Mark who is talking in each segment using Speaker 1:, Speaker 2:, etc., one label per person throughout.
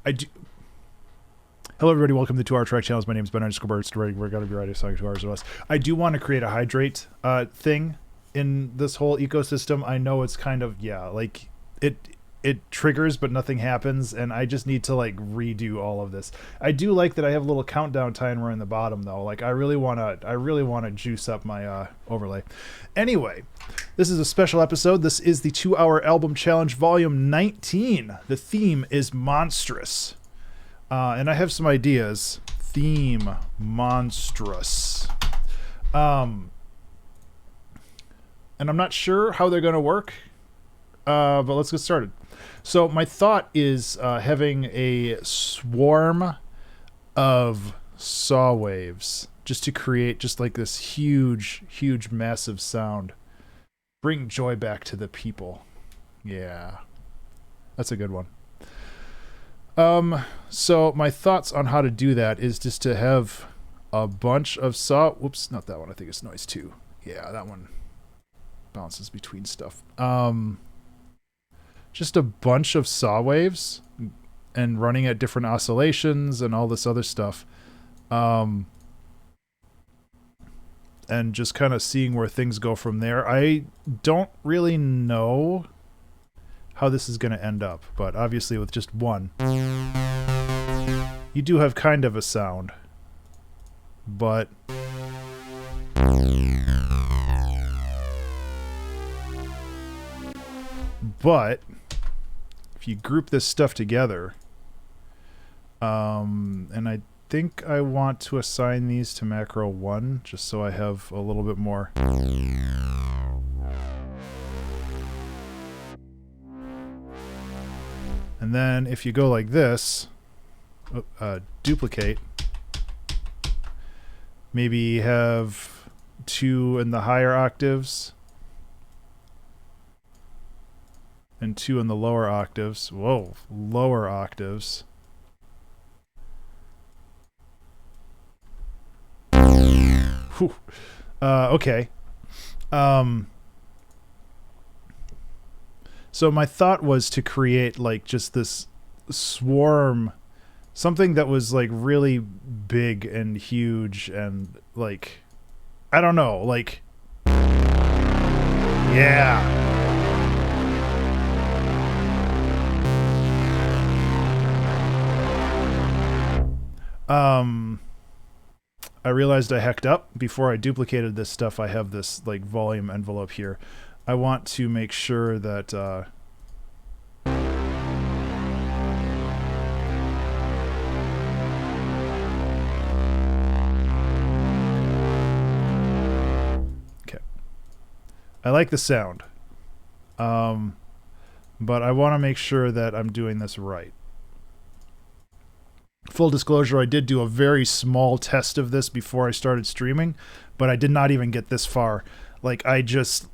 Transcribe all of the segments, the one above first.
Speaker 1: I do. Hello, everybody. Welcome to the 2-Hour Track Channels. My name is Ben_Birds. We're going to be writing a song 2 hours or less. I do want to create a hydrate thing in this whole ecosystem. I know it's kind of, yeah, like it triggers, but nothing happens, and I just need to like redo all of this. I do like that I have a little countdown timer in the bottom, though. Like I really wanna juice up my overlay. Anyway, this is a special episode. This is the 2-Hour Album Challenge, Volume 19. The theme is monstrous. And I have some ideas. Theme monstrous. And I'm not sure how they're going to work, but let's get started. So my thought is having a swarm of saw waves just to create just like this huge, huge, massive sound. Bring joy back to the people. Yeah, that's a good one. So my thoughts on how to do that is just to have a bunch of saw. Whoops, not that one. I think it's noise 2. Yeah, that one bounces between stuff. Just a bunch of saw waves and running at different oscillations and all this other stuff. And just kind of seeing where things go from there. I don't really know how this is going to end up, but obviously with just one, you do have kind of a sound. But if you group this stuff together, and I think I want to assign these to macro 1 just so I have a little bit more. And then if you go like this, duplicate, maybe have 2 in the higher octaves and 2 in the lower octaves. Whoa, lower octaves. Whew. Okay. So my thought was to create like just this swarm, something that was like really big and huge and like, I don't know, like, yeah. I realized I hecked up. Before I duplicated this stuff, I have this like volume envelope here. I want to make sure that okay. I like the sound. But I want to make sure that I'm doing this right. Full disclosure, I did do a very small test of this before I started streaming, but I did not even get this far. Like I just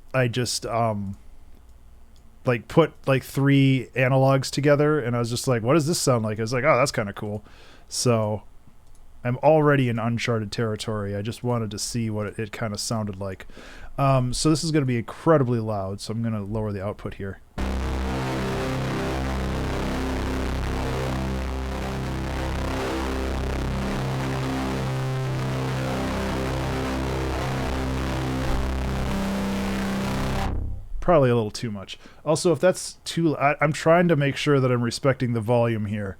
Speaker 1: like put like 3 analogs together and I was just like, what does this sound like? I was like, oh, that's kind of cool. So I'm already in uncharted territory. I just wanted to see what it kind of sounded like. So this is going to be incredibly loud, so I'm going to lower the output here. Probably a little too much. Also, if that's too... I'm trying to make sure that I'm respecting the volume here.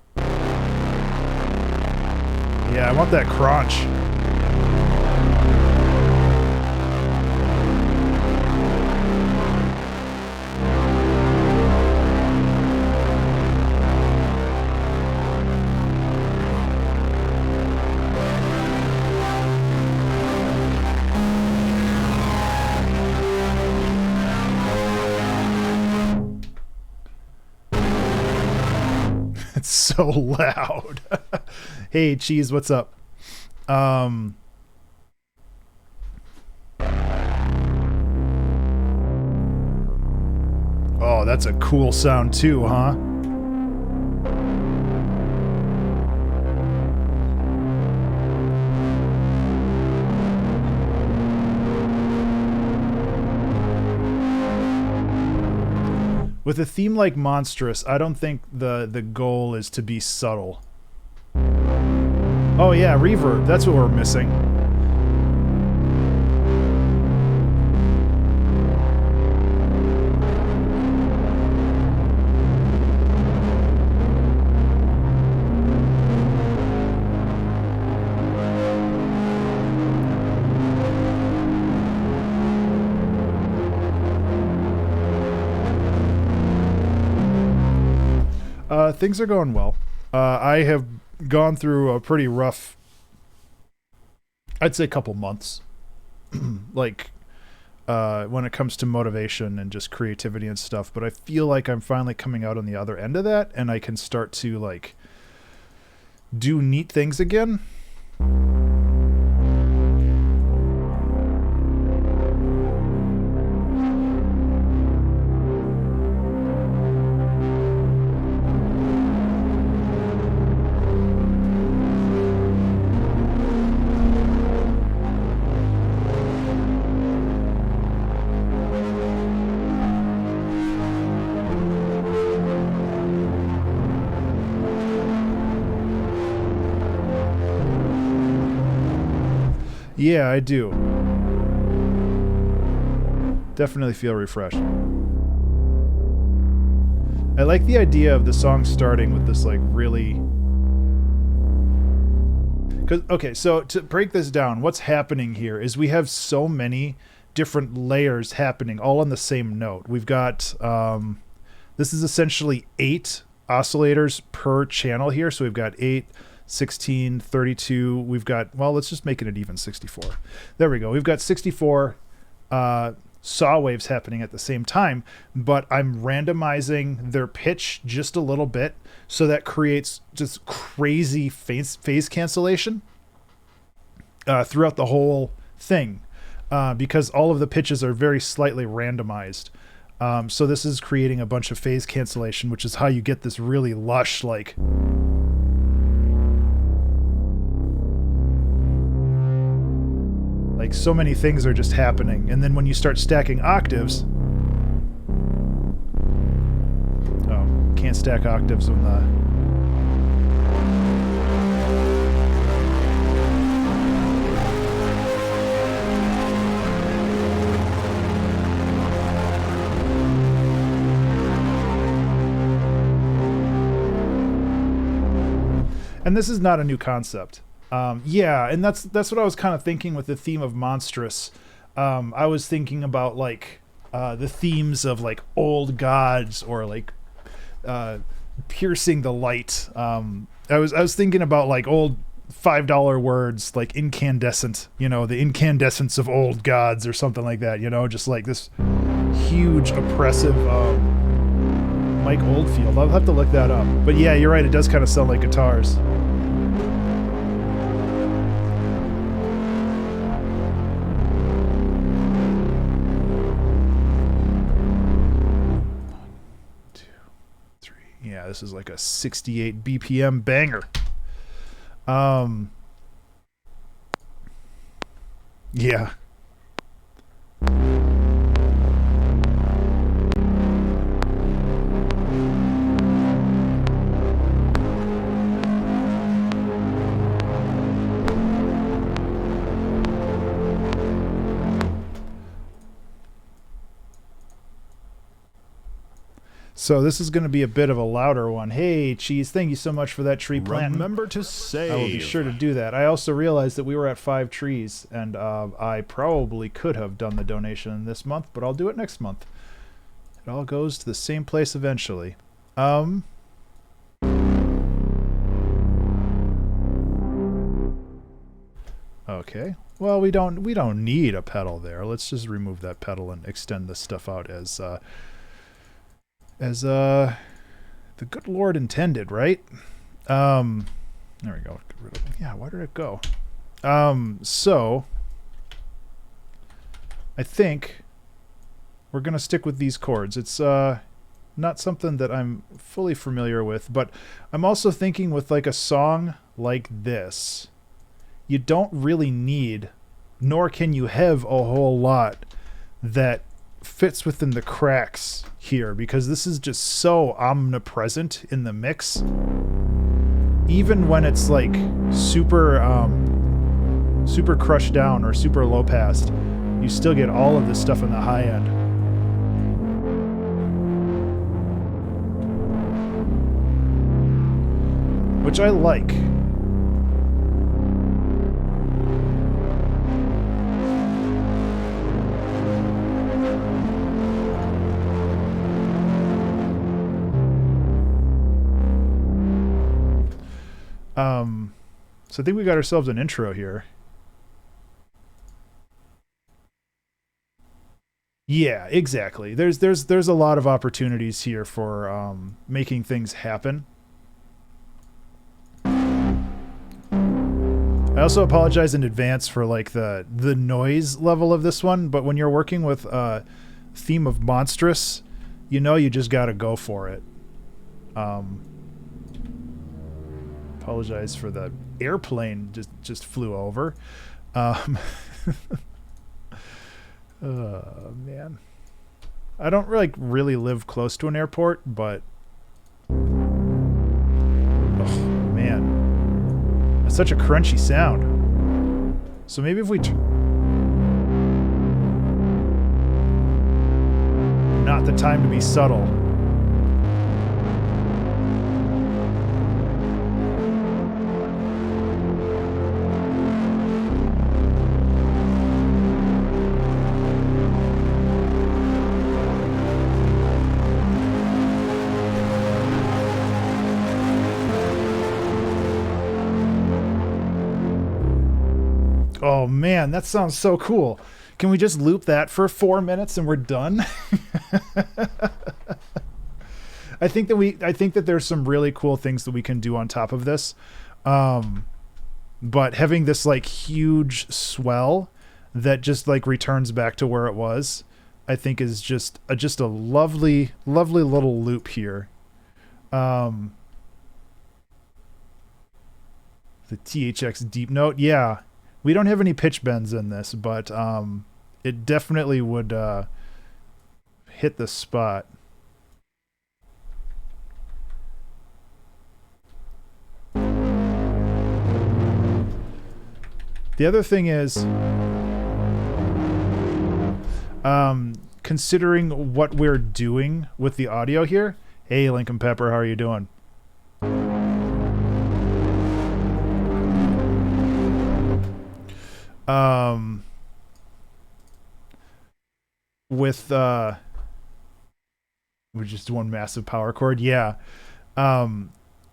Speaker 1: Yeah, I want that crunch. It's so loud. Hey, Cheese, what's up? Oh, that's a cool sound too, huh? With a theme like Monstrous, I don't think the goal is to be subtle. Oh yeah, reverb. That's what we're missing. Things are going well. I have gone through a pretty rough, I'd say, couple months. Like, when it comes to motivation and just creativity and stuff. But I feel like I'm finally coming out on the other end of that, and I can start to, like, do neat things again. Yeah, I do. Definitely feel refreshed. I like the idea of the song starting with this, like, really... Okay, so to break this down, what's happening here is we have so many different layers happening all on the same note. We've got... this is essentially 8 oscillators per channel here, so we've got 8... 16, 32, we've got, well, let's just make it an even 64. There we go. We've got 64 saw waves happening at the same time, but I'm randomizing their pitch just a little bit, so that creates just crazy phase cancellation throughout the whole thing, because all of the pitches are very slightly randomized. So this is creating a bunch of phase cancellation, which is how you get this really lush, like... Like, so many things are just happening. And then when you start stacking octaves... Oh, can't stack octaves when the... And this is not a new concept. Yeah, and that's what I was kind of thinking with the theme of Monstrous. I was thinking about, like, the themes of, like, old gods, or, like, piercing the light. I was thinking about, like, old $5 words, like incandescent, you know, the incandescence of old gods or something like that, you know, just like this huge oppressive Mike Oldfield. I'll have to look that up. But yeah, you're right, it does kind of sound like guitars. Yeah, this is like a 68 BPM banger. Yeah. So this is going to be a bit of a louder one. Hey, Cheese, thank you so much for that tree plant.
Speaker 2: Remember to save.
Speaker 1: I will be sure to do that. I also realized that we were at 5 trees, and I probably could have done the donation this month, but I'll do it next month. It all goes to the same place eventually. Okay. Well, we don't need a pedal there. Let's just remove that pedal and extend this stuff out as the good Lord intended, right? There we go. Get rid of it. Yeah, where did it go? So I think we're gonna stick with these chords. It's not something that I'm fully familiar with, but I'm also thinking with like a song like this, you don't really need, nor can you have a whole lot that fits within the cracks here because this is just so omnipresent in the mix. Even when it's like super super crushed down or super low passed, you still get all of this stuff in the high end. Which I like. So I think we got ourselves an intro here. Yeah, exactly. There's a lot of opportunities here for making things happen. I also apologize in advance for like the noise level of this one, but when you're working with a theme of monstrous, you know you just gotta go for it. Apologize for the airplane just flew over. Oh man, I don't really live close to an airport, but oh man, it's such a crunchy sound. So maybe if we not the time to be subtle. Oh man, that sounds so cool. Can we just loop that for 4 minutes and we're done? I think that there's some really cool things that we can do on top of this. But having this like huge swell that just like returns back to where it was, I think is just a lovely little loop here. The THX deep note, yeah. We don't have any pitch bends in this, but it definitely would hit the spot. The other thing is, considering what we're doing with the audio here. Hey, Lincoln Pepper, how are you doing? With we're just one massive power chord, yeah.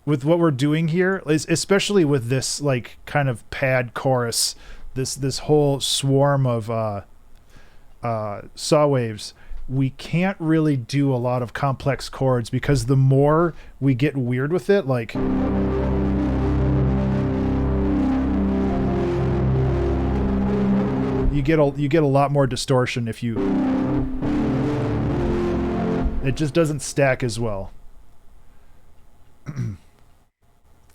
Speaker 1: With what we're doing here, especially with this like kind of pad chorus, this whole swarm of saw waves, we can't really do a lot of complex chords because the more we get weird with it, like you get a lot more distortion if you it just doesn't stack as well.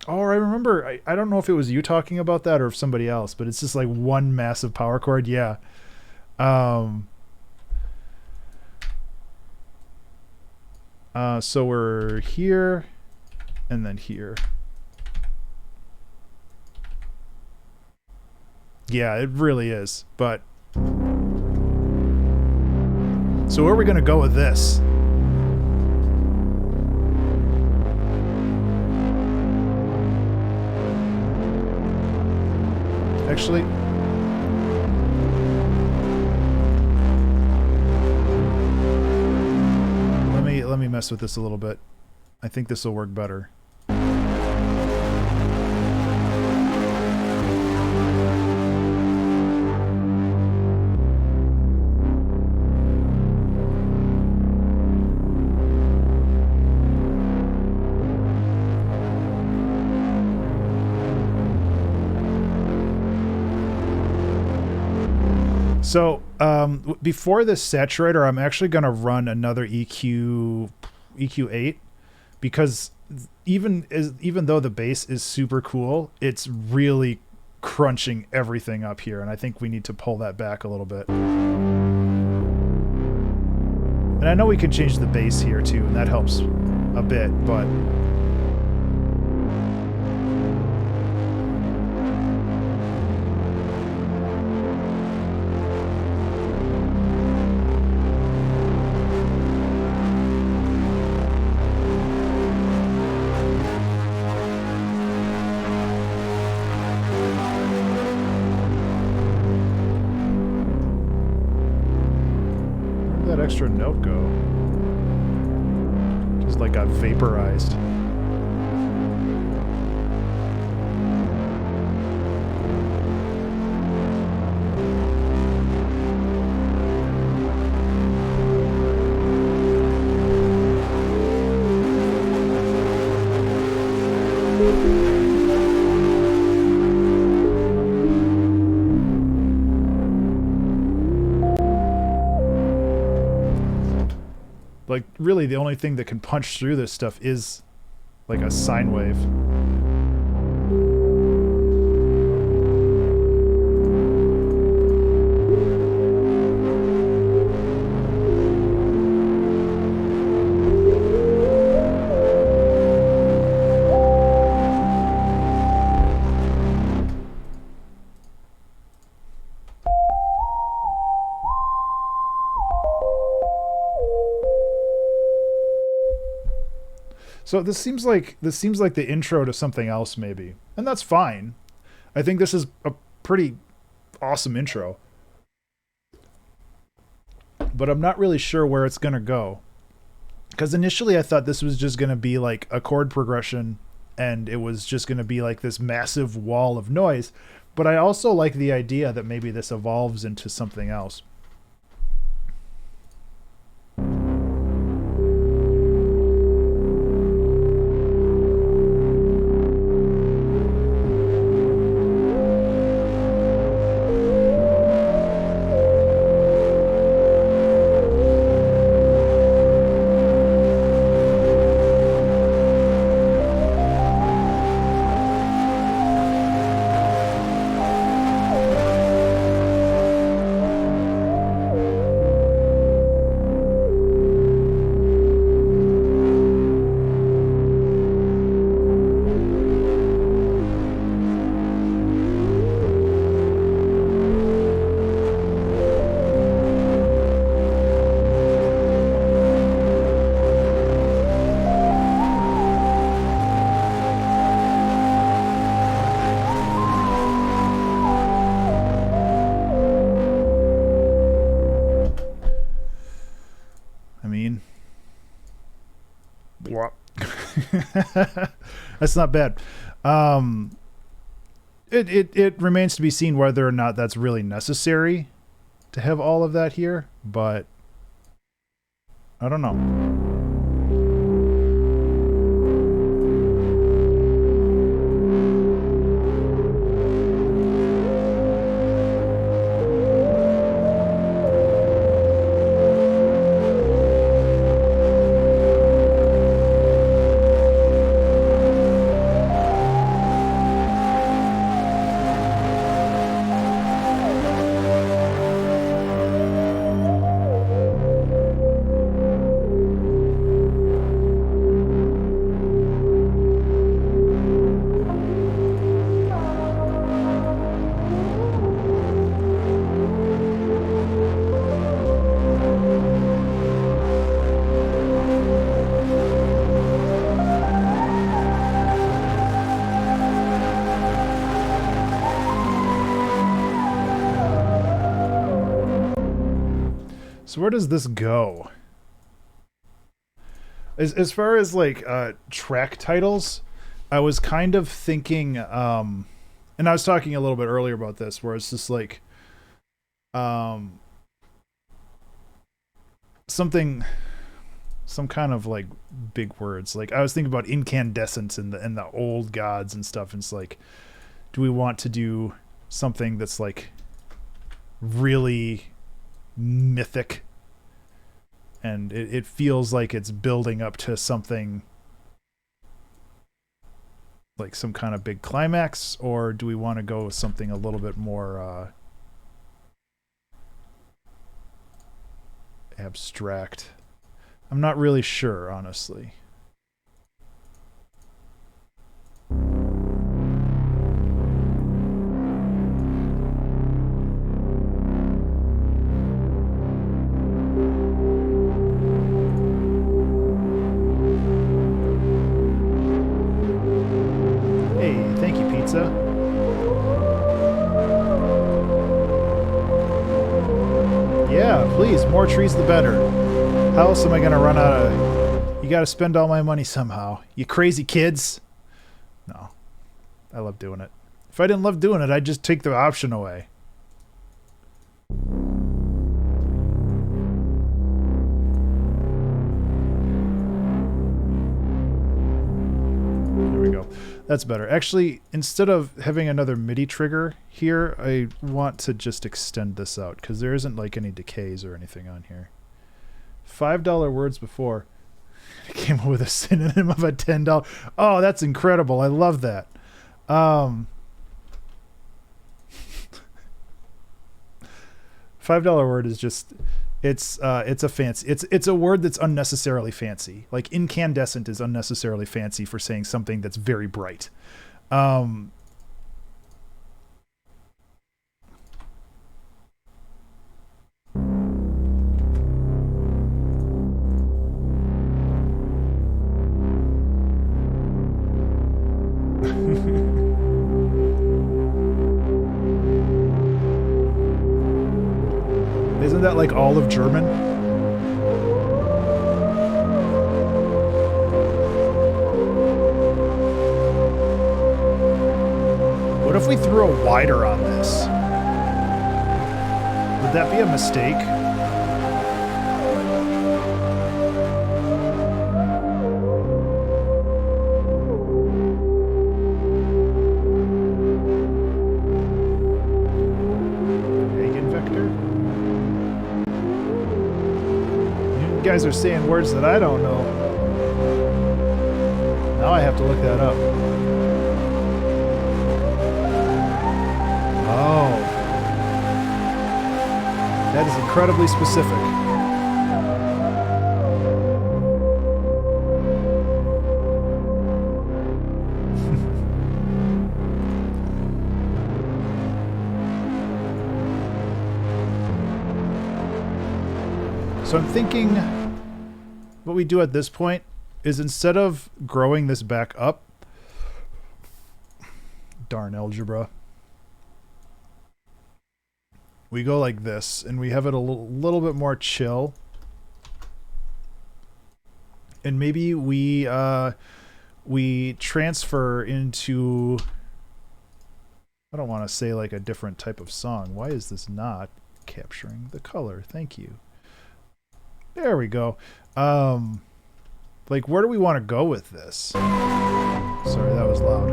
Speaker 1: Oh, I remember, I don't know if it was you talking about that or if somebody else, but it's just like one massive power chord, yeah. So we're here and then here. Yeah, it really is. But so where are we gonna go with this? Actually, let me mess with this a little bit. I think this will work better. So before this saturator, I'm actually going to run another EQ8 because even though the bass is super cool, it's really crunching everything up here, and I think we need to pull that back a little bit. And I know we can change the bass here too, and that helps a bit, but where did that extra note go? Just like got vaporized. Like, really, the only thing that can punch through this stuff is, like, a sine wave. So this seems like the intro to something else, maybe, and that's fine. I think this is a pretty awesome intro, but I'm not really sure where it's gonna go. Because initially I thought this was just gonna be like a chord progression, and it was just gonna be like this massive wall of noise. But I also like the idea that maybe this evolves into something else. That's not bad. It remains to be seen whether or not that's really necessary to have all of that here, but I don't know. So where does this go? As far as like track titles, I was kind of thinking, and I was talking a little bit earlier about this, where it's just like some kind of like big words. Like I was thinking about incandescent and the old gods and stuff. And it's like, do we want to do something that's like really mythic, and it feels like it's building up to something like some kind of big climax, or do we want to go with something a little bit more abstract? I'm not really sure, honestly. Hey, thank you, pizza. Yeah, please, more trees the better. How else am I gonna run out of... You gotta spend all my money somehow. You crazy kids. No. I love doing it. If I didn't love doing it, I'd just take the option away. There we go. That's better. Actually, instead of having another MIDI trigger here, I want to just extend this out because there isn't like any decays or anything on here. $5 words before. I came up with a synonym of a $10. Oh, that's incredible. I love that. $5 word is just, it's a fancy, it's a word that's unnecessarily fancy. Like incandescent is unnecessarily fancy for saying something that's very bright. Isn't that like all of German? What if we threw a wider on this? Would that be a mistake? You guys are saying words that I don't know. Now I have to look that up. Oh. That is incredibly specific. So I'm thinking what we do at this point is instead of growing this back up, darn algebra, we go like this and we have it a little bit more chill. And maybe we transfer into, I don't want to say like a different type of song. Why is this not capturing the color? Thank you. There we go. Like, where do we want to go with this? Sorry, that was loud.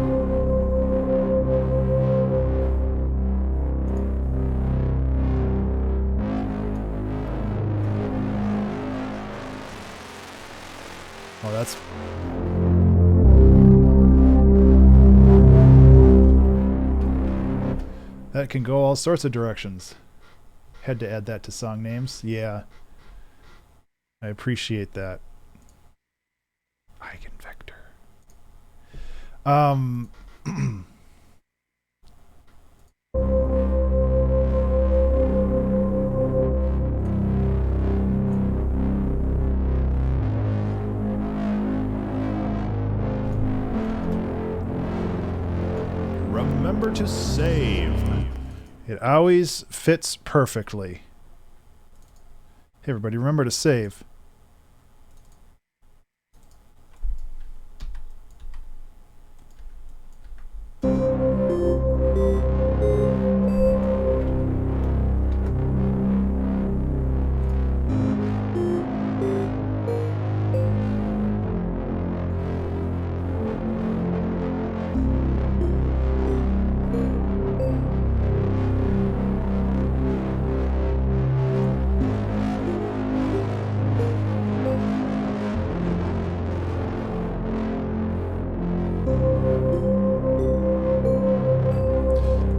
Speaker 1: Oh, that's... That can go all sorts of directions. Had to add that to song names. Yeah. I appreciate that. Eigenvector. Remember to save. It always fits perfectly. Hey everybody, remember to save.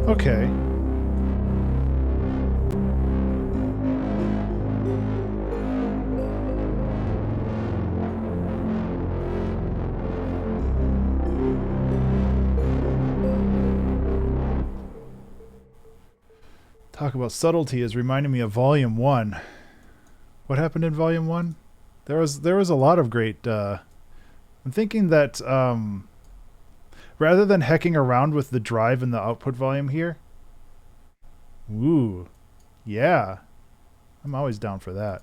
Speaker 1: Okay. Talk about subtlety is reminding me of Volume 1. What happened in Volume 1? There was a lot of great... I'm thinking that rather than hecking around with the drive and the output volume here... Ooh. Yeah. I'm always down for that.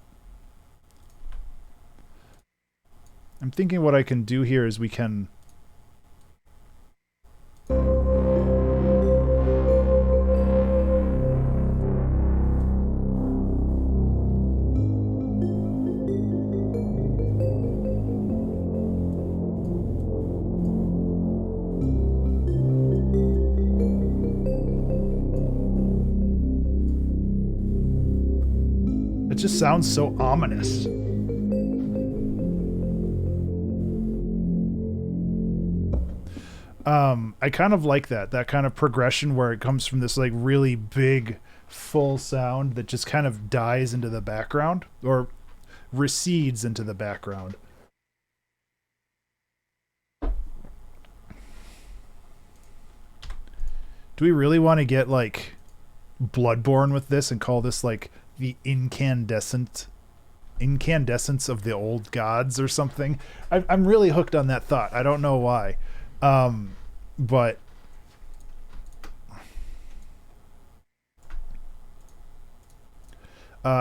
Speaker 1: I'm thinking what I can do here is we can... It just sounds so ominous. I kind of like that kind of progression where it comes from this like really big full sound that just kind of dies into the background or recedes into the background. Do we really want to get like Bloodborne with this and call this like the incandescence of the old gods or something? I'm really hooked on that thought. I don't know why. But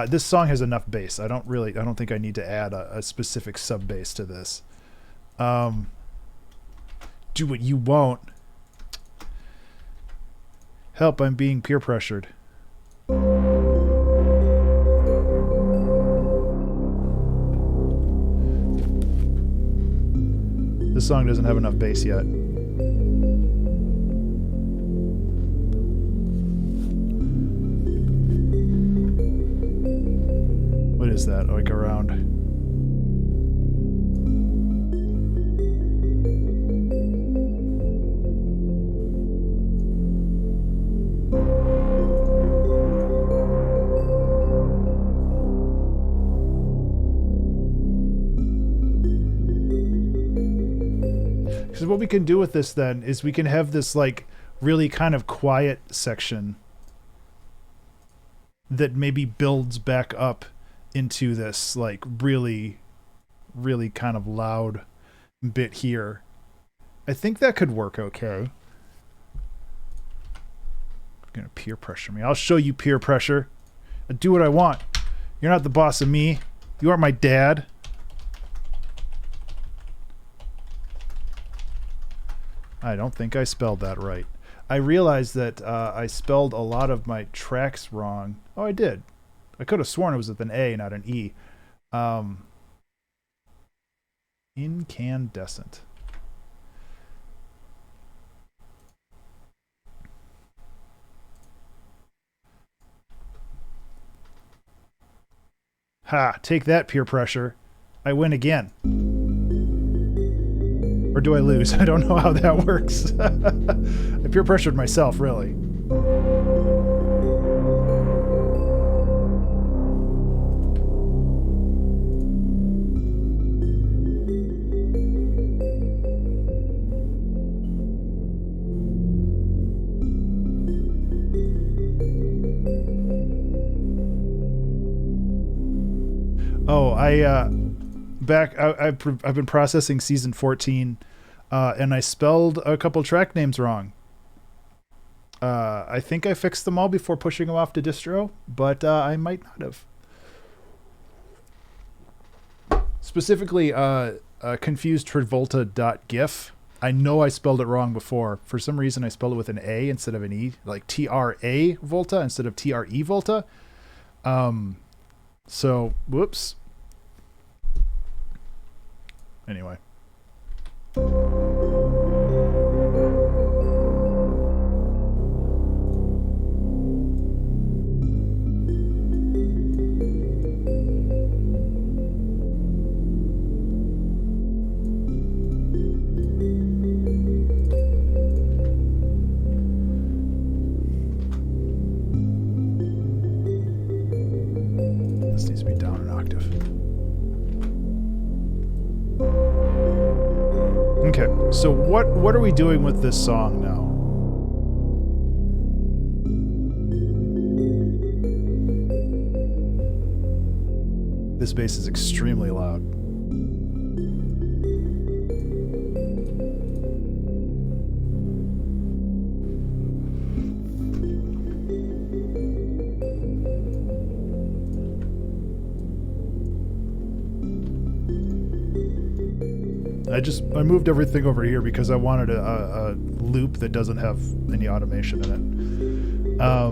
Speaker 1: this song has enough bass. I don't think I need to add a specific sub bass to this. Do what you won't. Help, I'm being peer pressured. This song doesn't have enough bass yet. What is that? Like around. Because what we can do with this then is we can have this like really kind of quiet section that maybe builds back up into this like really kind of loud bit here. I think that could work okay. You're gonna peer pressure me. I'll show you peer pressure. I do what I want. You're not the boss of me. You aren't my dad. I don't think I spelled that right. I realized that I spelled a lot of my tracks wrong. Oh, I did. I could have sworn it was with an A, not an E. Incandescent. Ha! Take that, peer pressure. I win again. Or do I lose? I don't know how that works. I peer pressured myself, really. Oh, I've been processing season 14, and I spelled a couple track names wrong. I think I fixed them all before pushing them off to distro, but I might not have. Specifically, confused Travolta.gif. I know I spelled it wrong before. For some reason, I spelled it with an A instead of an E, like TRA Volta instead of TRE Volta. So, whoops. Anyway. This needs to be down an octave. Okay, so what are we doing with this song now? This bass is extremely loud. I moved everything over here because I wanted a loop that doesn't have any automation in it. Oh,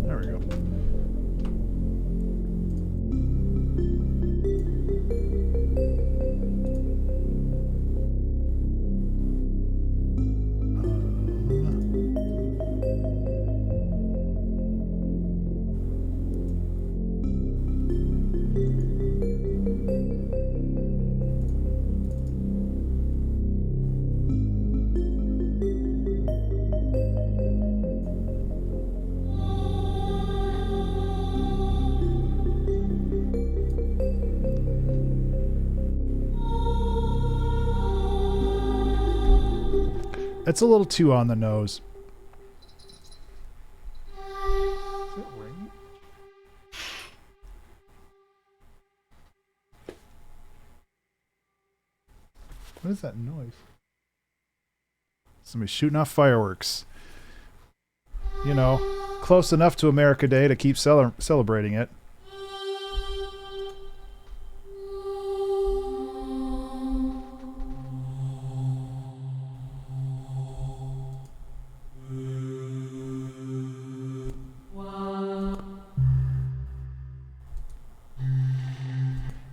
Speaker 1: there we go. It's a little too on the nose. Is it ringing? What is that noise? Somebody shooting off fireworks. You know, close enough to America Day to keep celebrating it.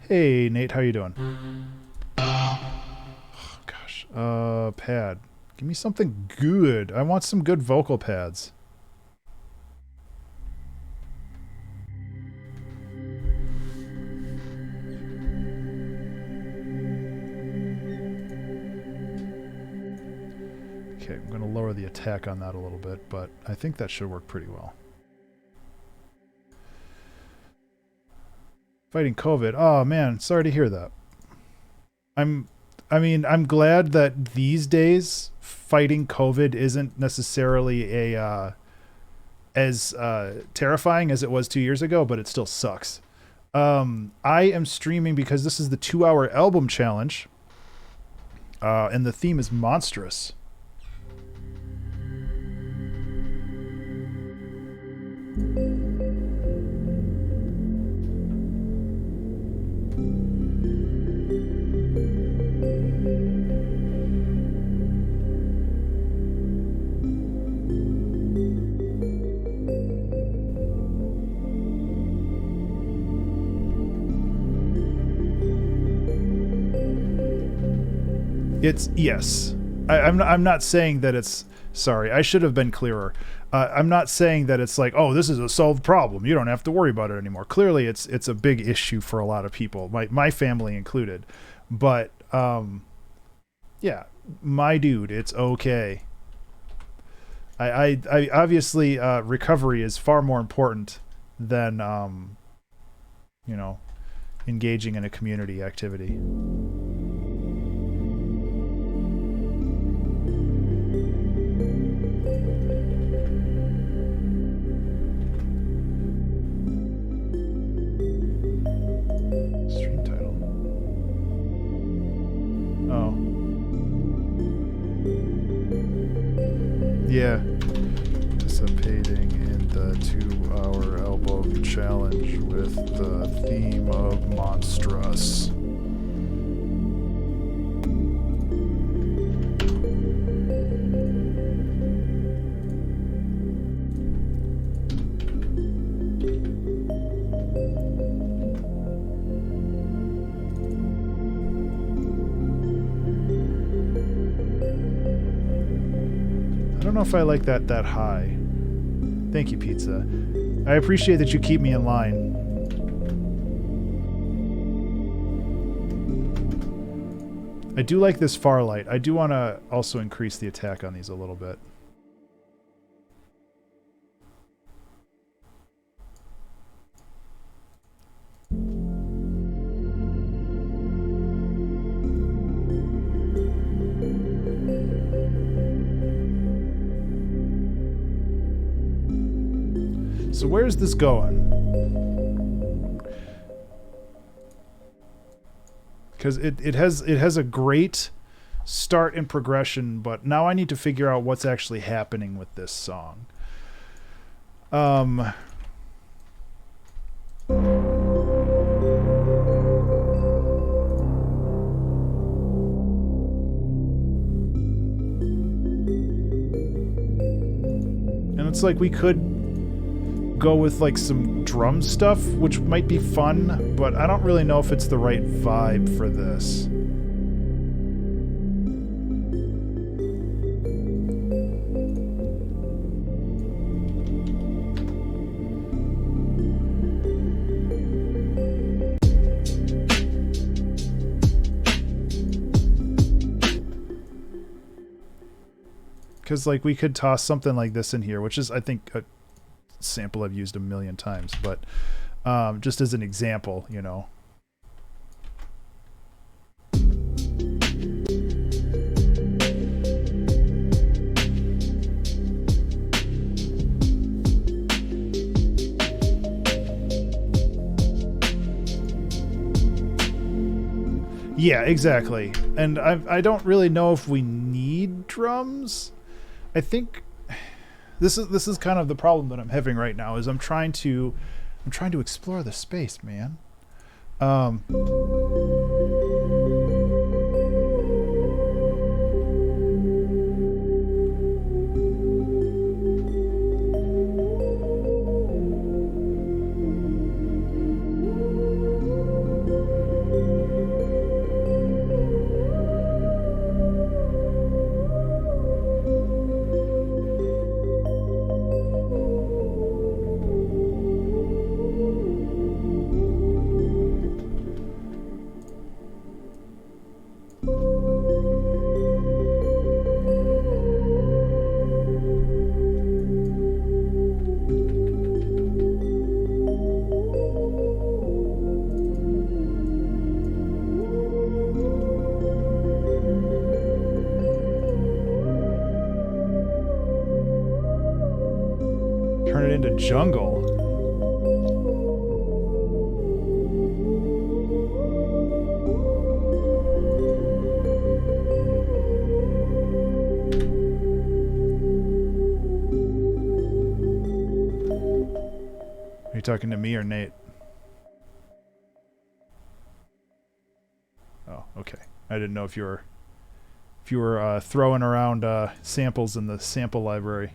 Speaker 1: Hey, Nate, how you doing? Oh, gosh. Pad. Give me something good. I want some good vocal pads. Okay, I'm going to lower the attack on that a little bit, but I think that should work pretty well. Fighting COVID. Oh man, sorry to hear that. I'm glad that these days fighting COVID isn't necessarily a as terrifying as it was 2 years ago, but it still sucks. I am streaming because this is the 2-hour album challenge, and the theme is monstrous. It's yes. I'm not saying that it's sorry. I should have been clearer. I'm not saying that it's like, oh, this is a solved problem. You don't have to worry about it anymore. Clearly, it's a big issue for a lot of people, my family included. But yeah, my dude, it's okay. I obviously recovery is far more important than you know, engaging in a community activity. Stream title. Oh. Yeah. Participating in the 2-hour album challenge with the theme of monstrous. I don't know if I like that high. Thank you, pizza. I appreciate that you keep me in line. I do like this far light. I do want to also increase the attack on these a little bit. So where's this going? Because it has a great start and progression, but now I need to figure out what's actually happening with this song. And it's like we could go with like some drum stuff, which might be fun, but I don't really know if it's the right vibe for this. Because like we could toss something like this in here, which is I think a sample I've used a million times, but just as an example, you know. Yeah, exactly. And I don't really know if we need drums. I think this is kind of the problem that I'm having right now. Is I'm trying to explore the space, man. Turn it into jungle. Are you talking to me or Nate? Oh, okay. I didn't know if you were throwing around samples in the sample library.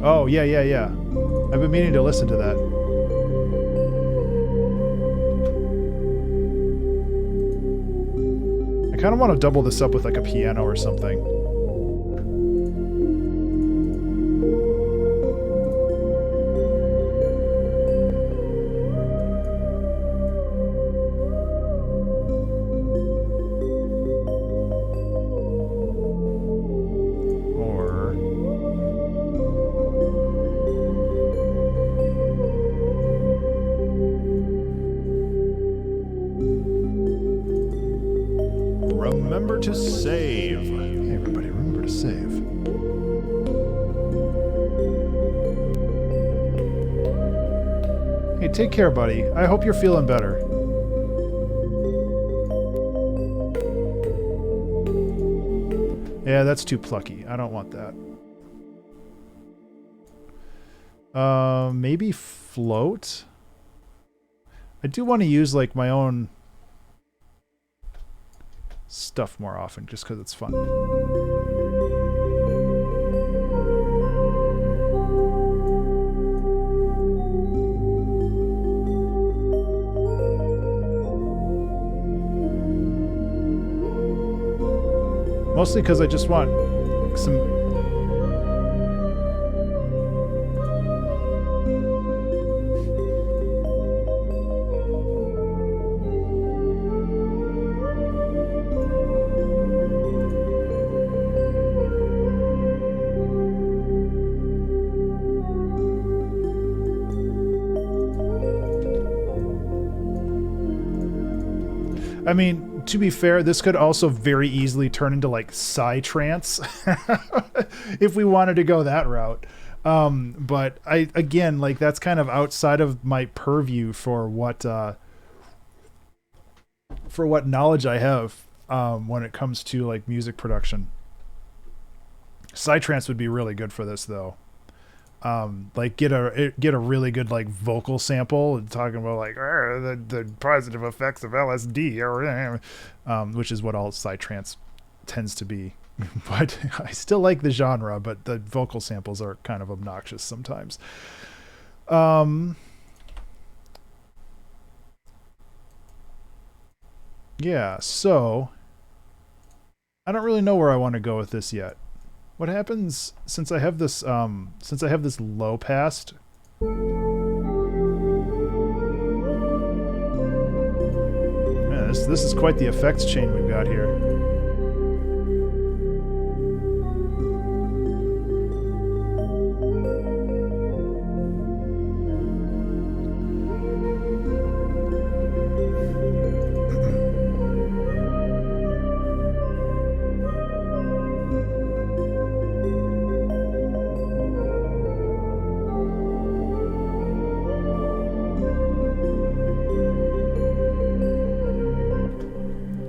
Speaker 1: Oh, yeah. I've been meaning to listen to that. I kind of want to double this up with like a piano or something. Remember to save. Hey, everybody, remember to save. Hey, take care, buddy. I hope you're feeling better. Yeah, that's too plucky. I don't want that. Maybe float? I do want to use, like, my own stuff more often, just because it's fun. Mostly because I just want some... I mean, to be fair, this could also very easily turn into like psytrance if we wanted to go that route. But again, like that's kind of outside of my purview for what knowledge I have when it comes to like music production. Psytrance would be really good for this though. Like get a really good like vocal sample and talking about like the positive effects of LSD, which is what all psytrance tends to be. But I still like the genre, but the vocal samples are kind of obnoxious sometimes. Yeah, so I don't really know where I want to go with this yet. What happens since I have this low passed? Man, this is quite the effects chain we've got here.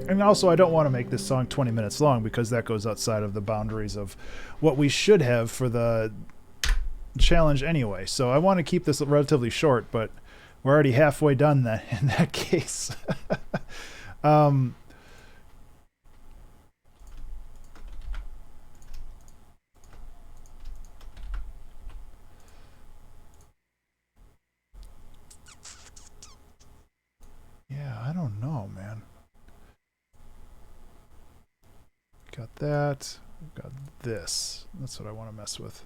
Speaker 1: And also, I don't want to make this song 20 minutes long because that goes outside of the boundaries of what we should have for the challenge anyway. So I want to keep this relatively short, but we're already halfway done in that case. Yeah, I don't know, man. Got that. Got this. That's what I want to mess with.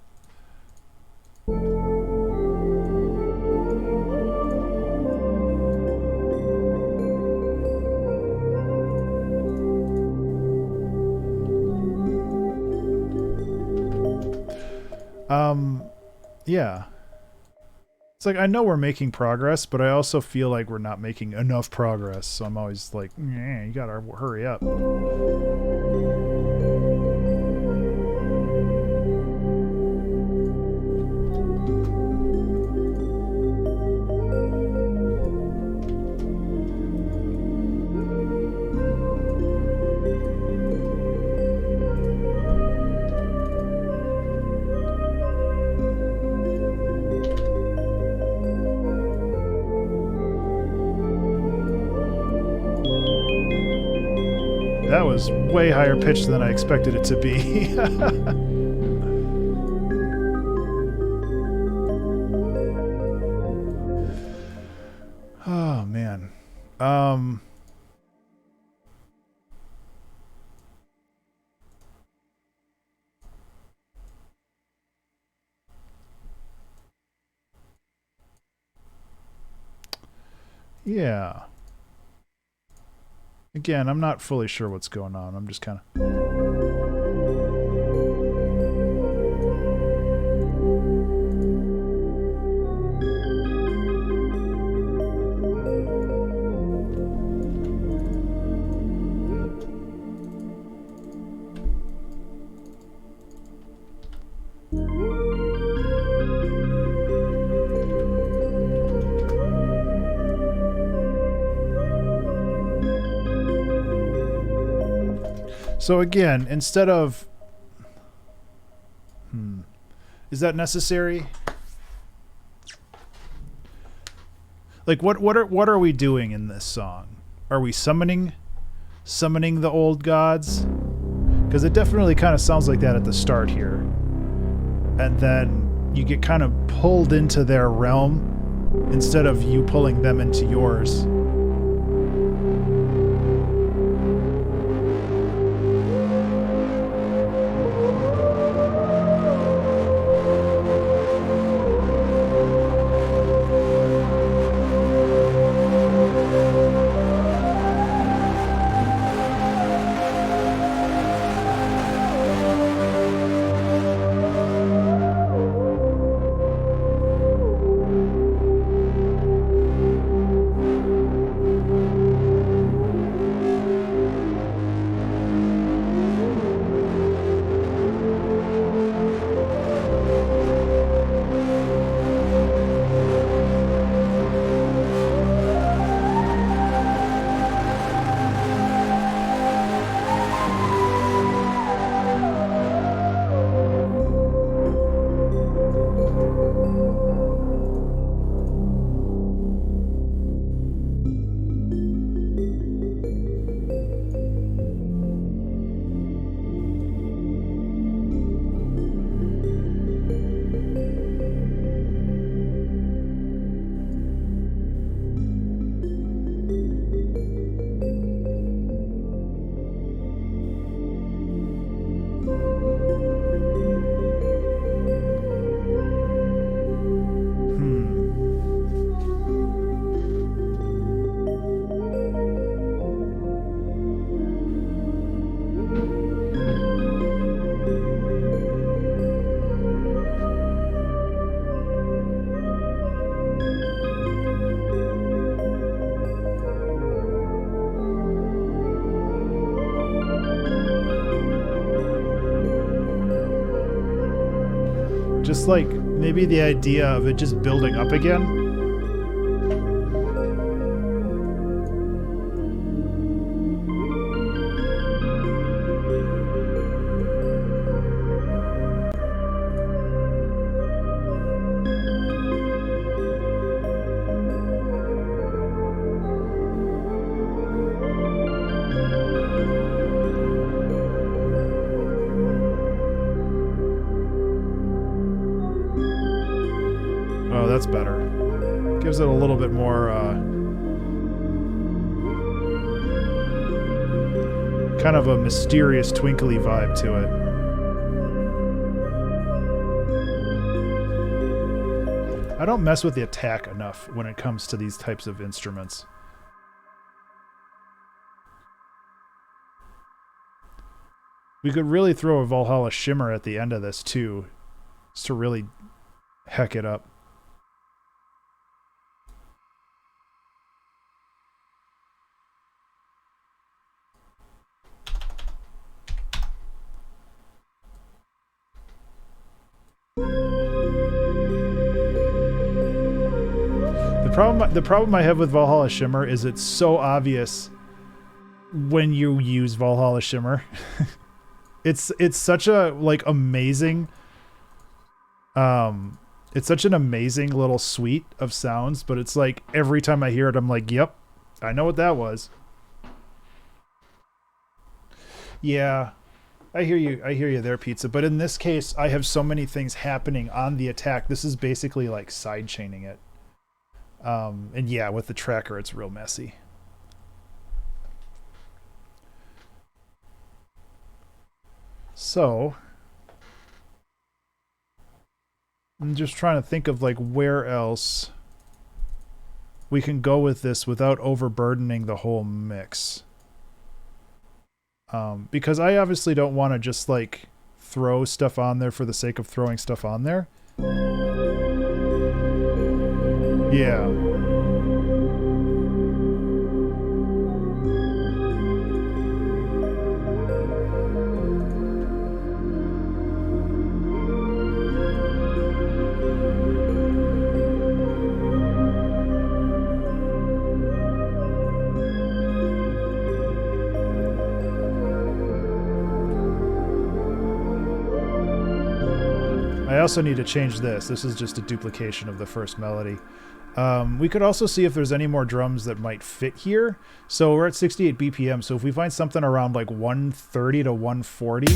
Speaker 1: Yeah. It's like I know we're making progress, but I also feel like we're not making enough progress. So I'm always like, you gotta hurry up. That was way higher pitched than I expected it to be. Oh, man. Yeah. Again, I'm not fully sure what's going on. I'm just kind of... So again, instead of... Is that necessary? Like, what are we doing in this song? Are we summoning the old gods? Because it definitely kind of sounds like that at the start here. And then you get kind of pulled into their realm instead of you pulling them into yours. Just like maybe the idea of it just building up again. Oh, that's better. Gives it a little bit more, kind of a mysterious, twinkly vibe to it. I don't mess with the attack enough when it comes to these types of instruments. We could really throw a Valhalla Shimmer at the end of this, too, just to really heck it up. The problem I have with Valhalla Shimmer is it's so obvious when you use Valhalla Shimmer. It's such a like amazing it's such an amazing little suite of sounds, but it's like every time I hear it I'm like, yep, I know what that was. Yeah. I hear you there, Pizza, but in this case I have so many things happening on the attack. This is basically like side chaining it. And yeah, with the tracker, it's real messy. So, I'm just trying to think of like where else we can go with this without overburdening the whole mix. Because I obviously don't want to just like throw stuff on there for the sake of throwing stuff on there. Yeah. I also need to change this. This is just a duplication of the first melody. We could also see if there's any more drums that might fit here. So we're at 68 BPM. So if we find something around like 130 to 140.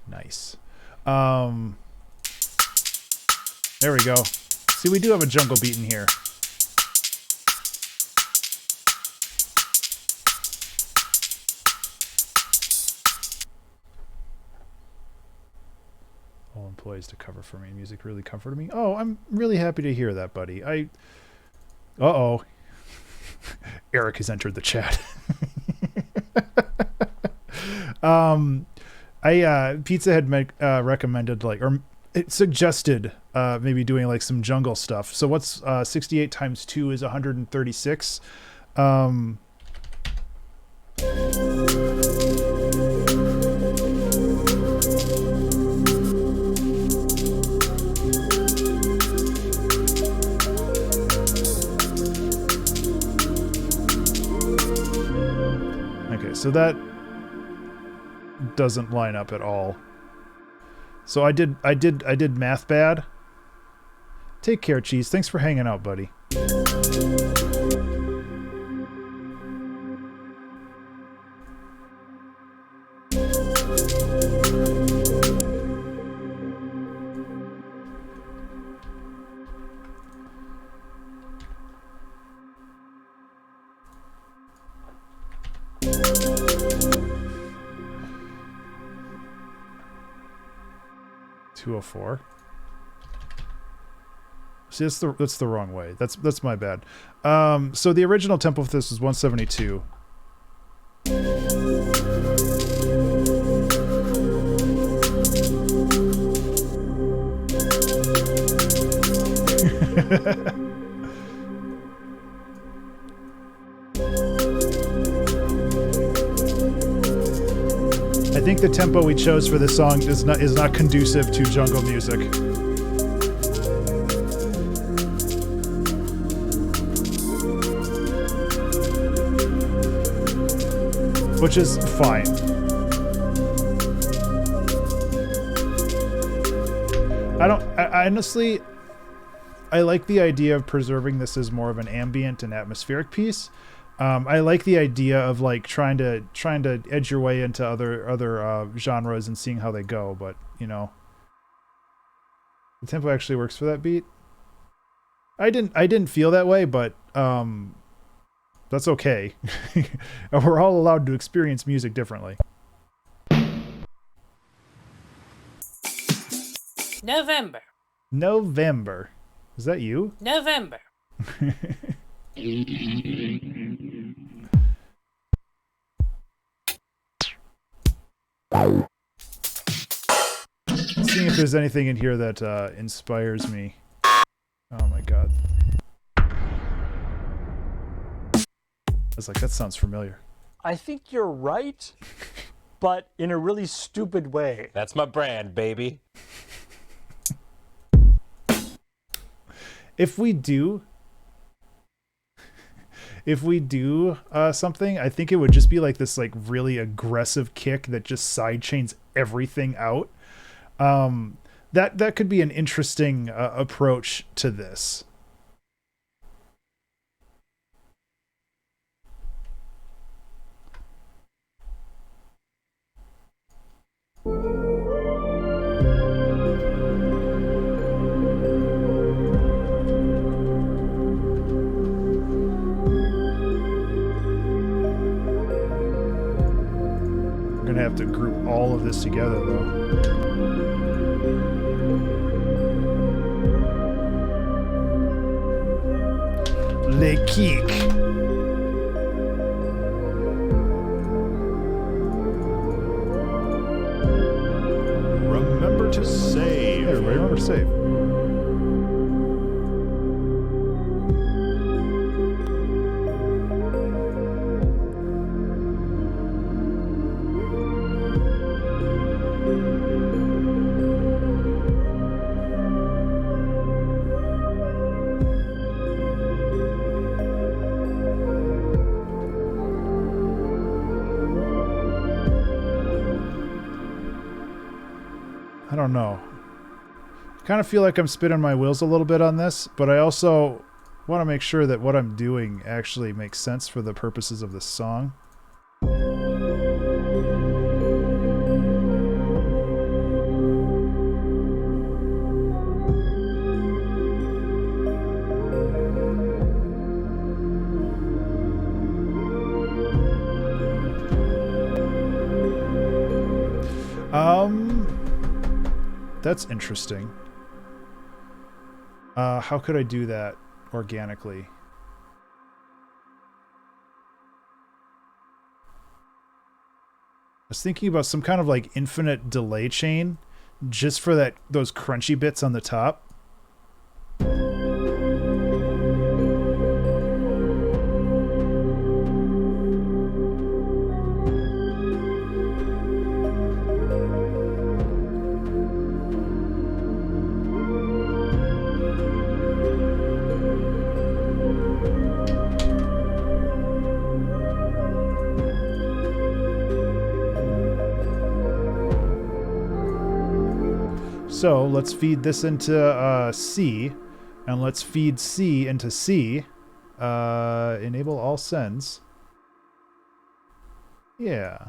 Speaker 1: Nice. There we go. See, we do have a jungle beat in here. All employees to cover for me. Music really comforted me. Oh, I'm really happy to hear that, buddy. Uh-oh. Eric has entered the chat. Pizza had recommended, like, or it suggested maybe doing like some jungle stuff. So what's 68 times 2 is 136. Okay, so that doesn't line up at all. So I did math bad. Take care, Cheese. Thanks for hanging out, buddy. .204. See, that's the wrong way. That's my bad. So the original tempo for this is 172. I think the tempo we chose for this song is not conducive to jungle music. Which is fine. I honestly, I like the idea of preserving this as more of an ambient and atmospheric piece. I like the idea of like trying to edge your way into other genres and seeing how they go, but you know, the tempo actually works for that beat. I didn't feel that way, but that's okay. We're all allowed to experience music differently. November. Is that you?
Speaker 2: November.
Speaker 1: Seeing if there's anything in here that inspires me. Oh my god. I was like, that sounds familiar.
Speaker 3: I think you're right, but in a really stupid way.
Speaker 4: That's my brand, baby.
Speaker 1: If we do something, I think it would just be like this like really aggressive kick that just sidechains everything out. That could be an interesting approach to this. Have to group all of this together though. Le kick.
Speaker 5: Remember to save.
Speaker 1: Hey, everybody, remember to save. I don't know. I kind of feel like I'm spinning my wheels a little bit on this, but I also want to make sure that what I'm doing actually makes sense for the purposes of this song. That's interesting. How could I do that organically? I was thinking about some kind of like infinite delay chain just for those crunchy bits on the top. So let's feed this into C, and let's feed C into C. Enable all sends. Yeah.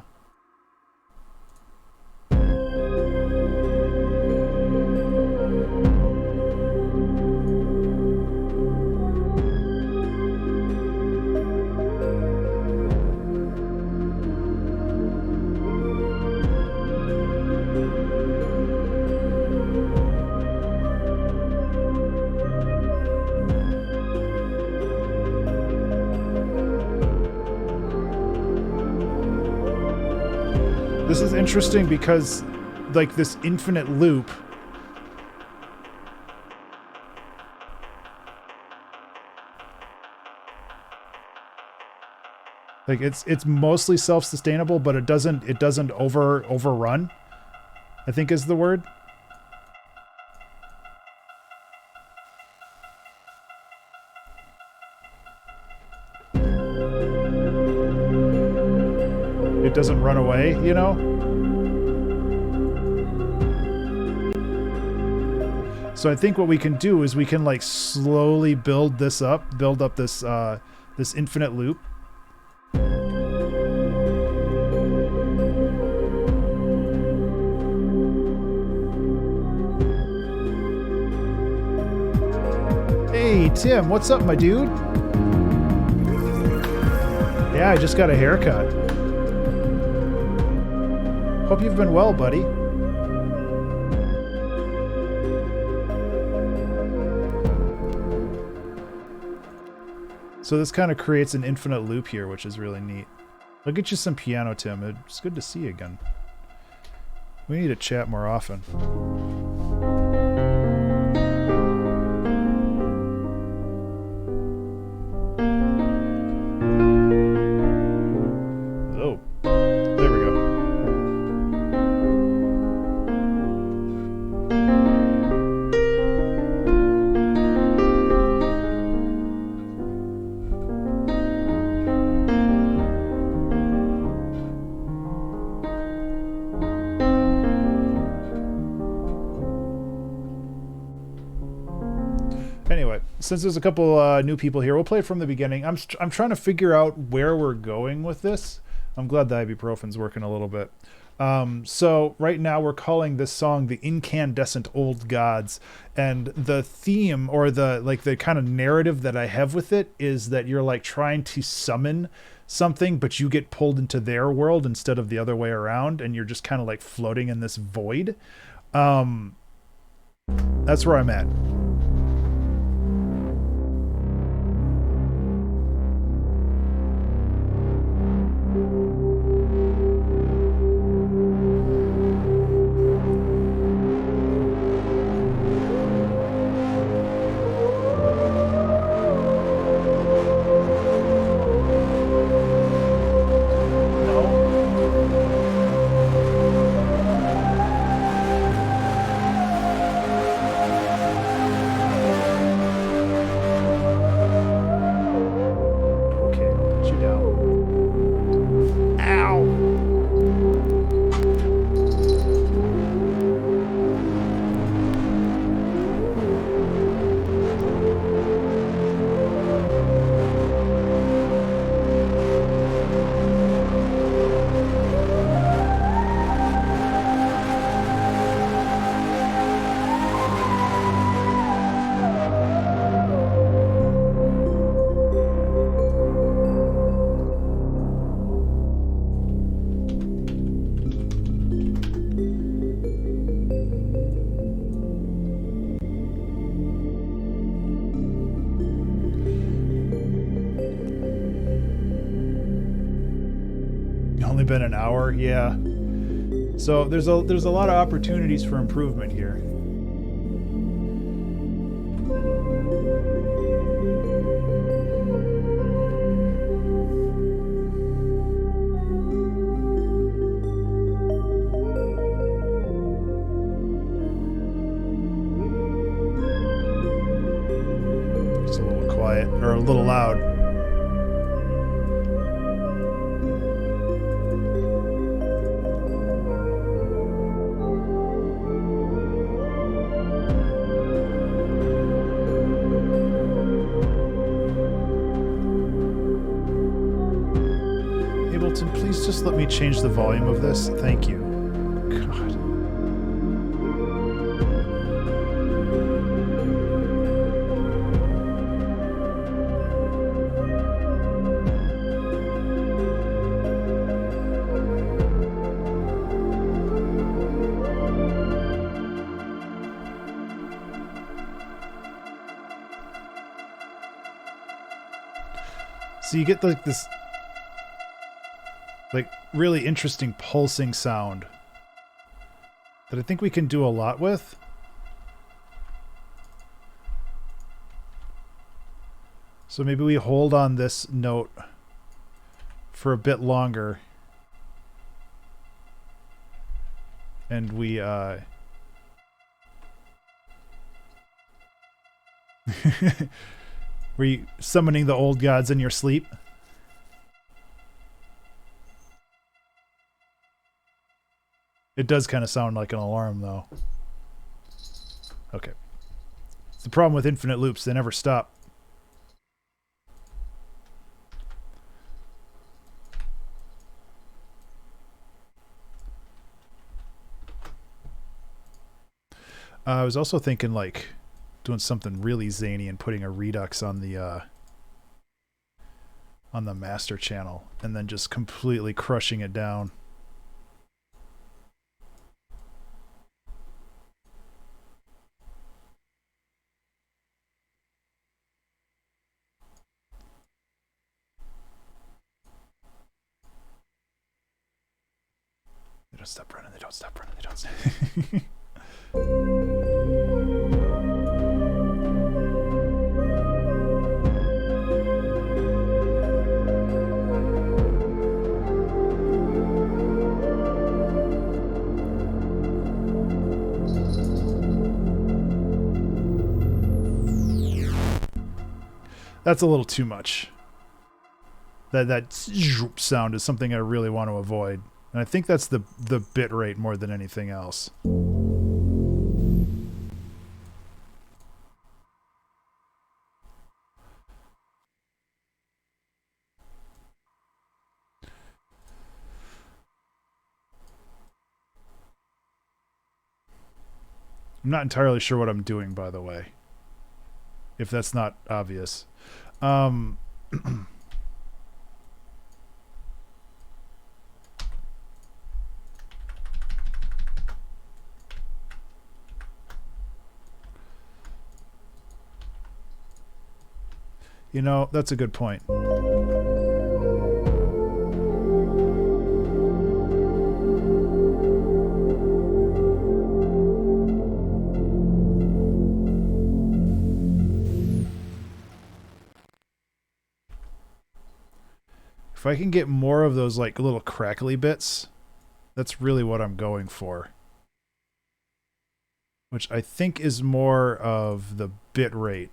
Speaker 1: This is interesting because, like, this infinite loop Like it's mostly self-sustainable, but it doesn't overrun, I think is the word. It doesn't run away, you know? So I think what we can do is we can like slowly build up this this infinite loop. Hey Tim, what's up, my dude? Yeah, I just got a haircut. Hope you've been well, buddy. So this kind of creates an infinite loop here, which is really neat. I'll get you some piano, Tim. It's good to see you again. We need to chat more often. Oh, there we go. Anyway, since there's a couple new people here, we'll play it from the beginning. I'm trying to figure out where we're going with this. I'm glad the ibuprofen's working a little bit. So right now we're calling this song the Incandescent Old Gods, and the theme, or the kind of narrative that I have with it, is that you're like trying to summon something, but you get pulled into their world instead of the other way around, and you're just kind of like floating in this void. That's where I'm at. Only been an hour, yeah. So there's a lot of opportunities for improvement here. It's a little quiet, or a little loud. Ableton, please just let me change the volume of this. Thank you. God. So you get like this really interesting pulsing sound that I think we can do a lot with. So maybe we hold on this note for a bit longer. And we were you summoning the old gods in your sleep? It does kind of sound like an alarm, though. Okay. It's the problem with infinite loops. They never stop. I was also thinking, like, doing something really zany and putting a redux on the master channel and then just completely crushing it down. They don't stop running, they don't stop running, they don't stop. That's a little too much. That sound is something I really want to avoid. And I think that's the bit rate more than anything else. I'm not entirely sure what I'm doing, by the way. If that's not obvious. You know, that's a good point. If I can get more of those like little crackly bits, that's really what I'm going for. Which I think is more of the bit rate.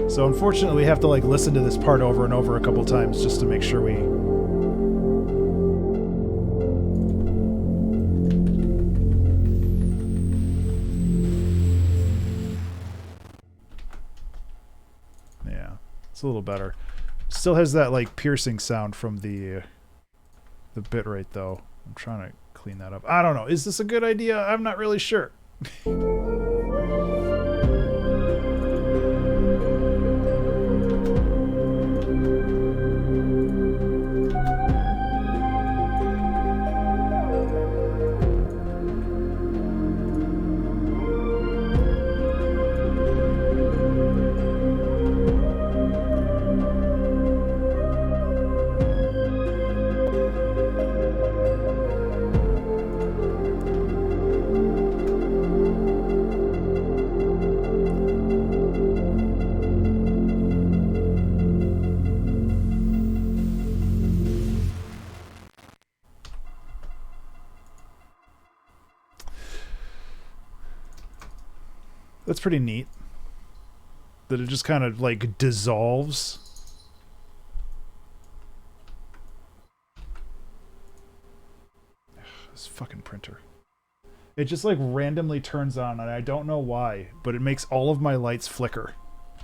Speaker 1: So unfortunately we have to like listen to this part over and over a couple times just to make sure we... Yeah, it's a little better. Still has that like piercing sound from the bit rate though. I'm trying to clean that up. I don't know. Is this a good idea? I'm not really sure. That's pretty neat. That it just kind of like dissolves. This fucking printer. It just like randomly turns on and I don't know why, but it makes all of my lights flicker.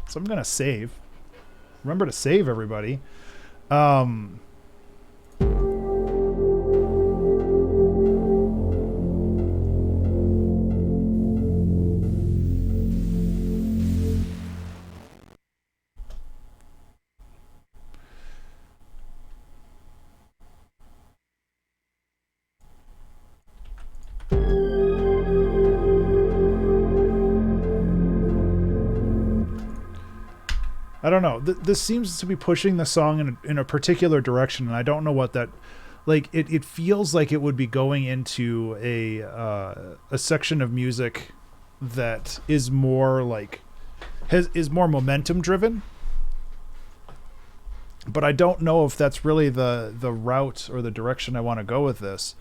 Speaker 1: So I'm gonna save. Remember to save, everybody. I don't know. This seems to be pushing the song in a particular direction, and I don't know what that... Like, it feels like it would be going into a section of music that is more, like, is more momentum driven. But I don't know if that's really the route or the direction I want to go with this.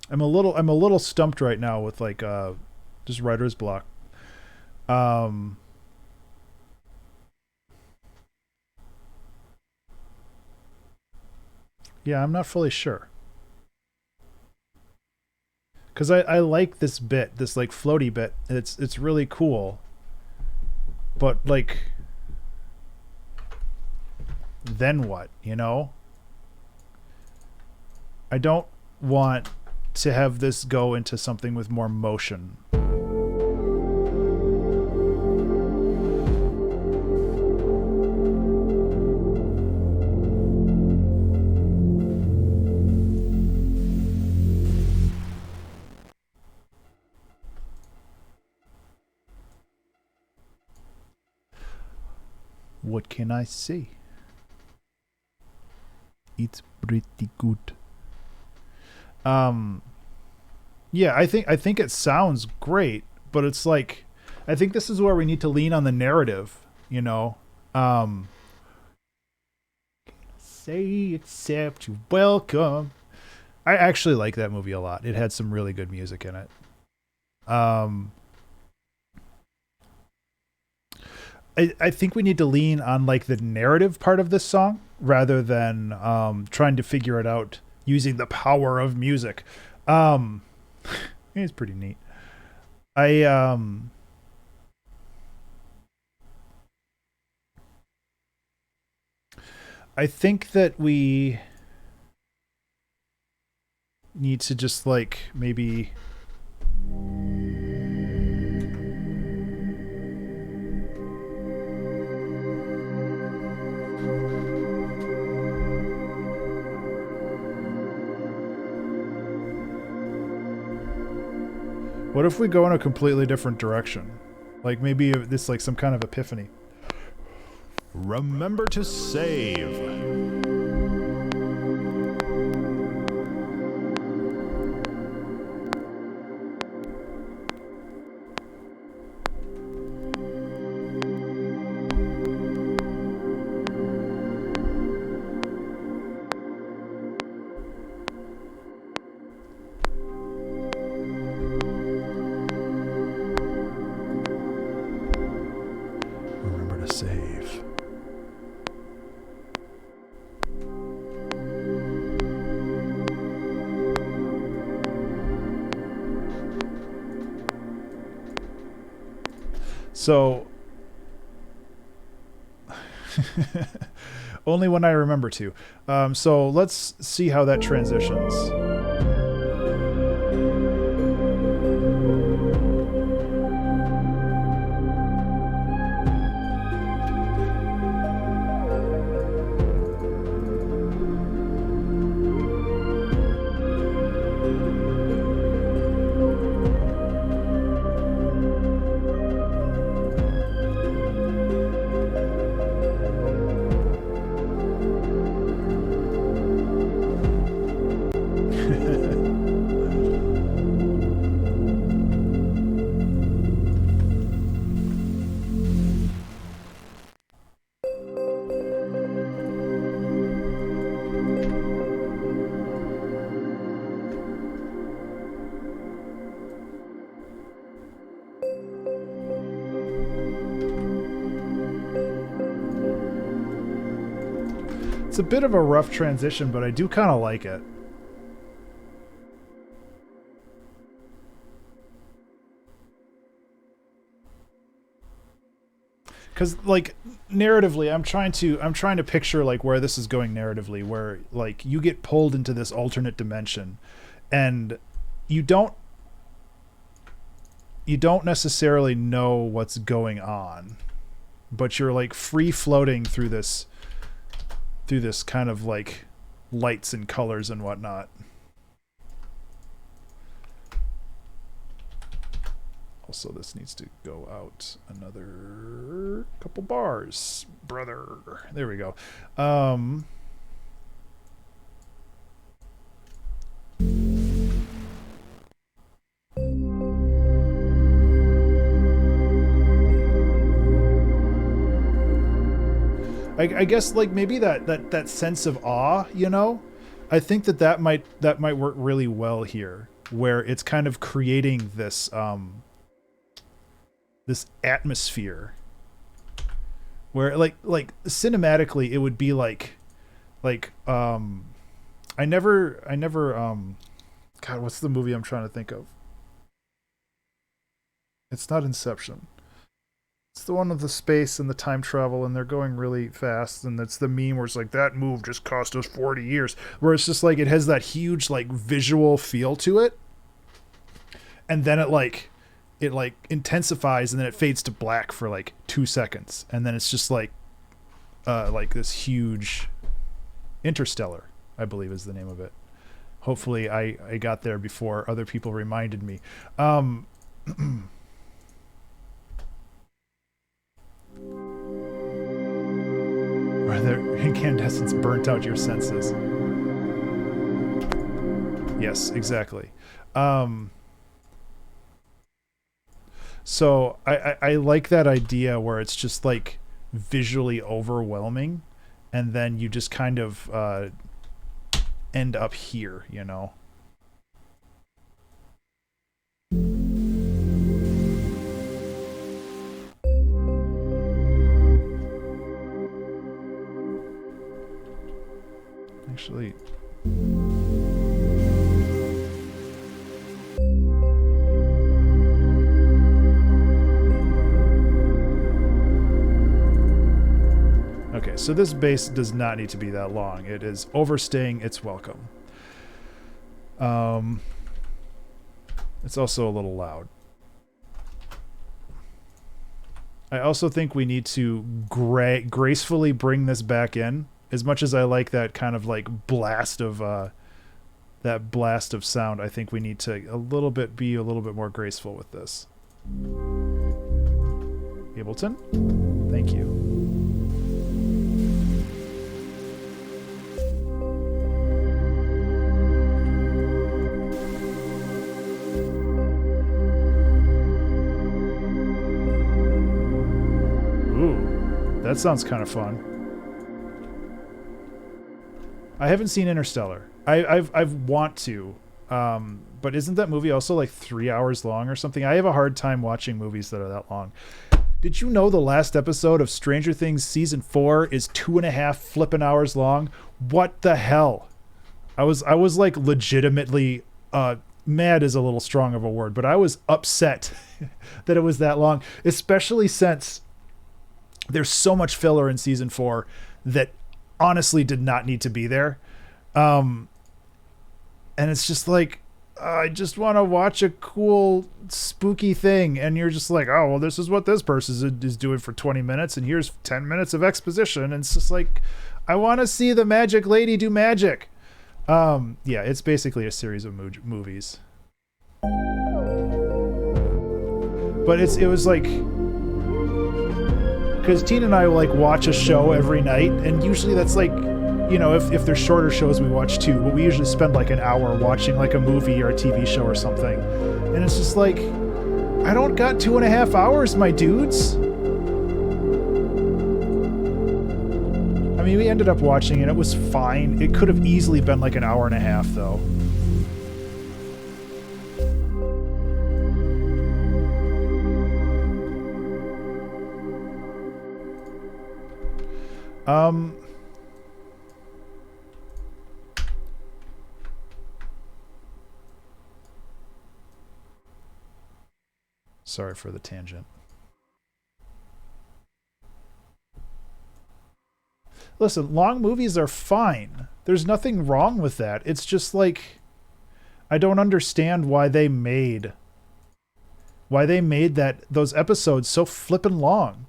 Speaker 1: I'm a little stumped right now with like just writer's block. Yeah, I'm not fully sure. Because I like this bit, this like floaty bit. It's really cool. But like, then what, you know? I don't want to have this go into something with more motion. What can I say? It's pretty good. Yeah, I think it sounds great, but it's like, I think this is where we need to lean on the narrative, you know. Say except you welcome. I actually like that movie a lot. It had some really good music in it. I think we need to lean on like the narrative part of this song rather than trying to figure it out using the power of music. It's pretty neat. I think that we need to just like maybe what if we go in a completely different direction? Like maybe this like some kind of epiphany.
Speaker 2: Remember to save. Remember to save.
Speaker 1: So only when I remember to. So let's see how that transitions. It's a bit of a rough transition, but I do kind of like it. Because like narratively, I'm trying to picture like where this is going narratively, where like you get pulled into this alternate dimension, and you don't necessarily know what's going on, but you're like free floating through this kind of like lights and colors and whatnot. Also, this needs to go out another couple bars, brother. There we go. I guess like maybe that sense of awe, you know, I think that might work really well here, where it's kind of creating this this atmosphere where like cinematically it would be like I never God, what's the movie I'm trying to think of? It's not Inception. It's the one with the space and the time travel, and they're going really fast, and it's the meme where it's like, that move just cost us 40 years, where it's just like, it has that huge like visual feel to it, and then it intensifies, and then it fades to black for like 2 seconds, and then it's just like this huge Interstellar, I believe is the name of it. Hopefully I got there before other people reminded me. Where the incandescence burnt out your senses. Yes, exactly. So I like that idea where it's just like visually overwhelming, and then you just kind of end up here, you know. Actually, okay, so this bass does not need to be that long. It is overstaying its welcome. It's also a little loud. I also think we need to gracefully bring this back in. As much as I like that kind of like blast of sound, I think we need to be a little bit more graceful with this. Ableton, thank you. Ooh, that sounds kind of fun. I haven't seen Interstellar. I want to, but isn't that movie also like 3 hours long or something? I have a hard time watching movies that are that long. Did you know the last episode of Stranger Things season 4 is 2.5 flippin' hours long? What the hell? I was like legitimately mad is a little strong of a word, but I was upset that it was that long, especially since there's so much filler in season 4 that honestly did not need to be there. And it's just like, I just want to watch a cool spooky thing, and you're just like, oh well, this is what this person is doing for 20 minutes, and here's 10 minutes of exposition, and it's just like, I want to see the magic lady do magic. Yeah, it's basically a series of movies, but it was like, because Tina and I will like watch a show every night, and usually that's like, you know, if they're shorter shows we watch too, but we usually spend like an hour watching like a movie or a TV show or something, and it's just like, I don't got 2.5 hours, my dudes. I mean, we ended up watching it, it was fine. It could have easily been like an hour and a half though. Sorry for the tangent. Listen, long movies are fine. There's nothing wrong with that. It's just like, I don't understand why they made those episodes so flippin' long.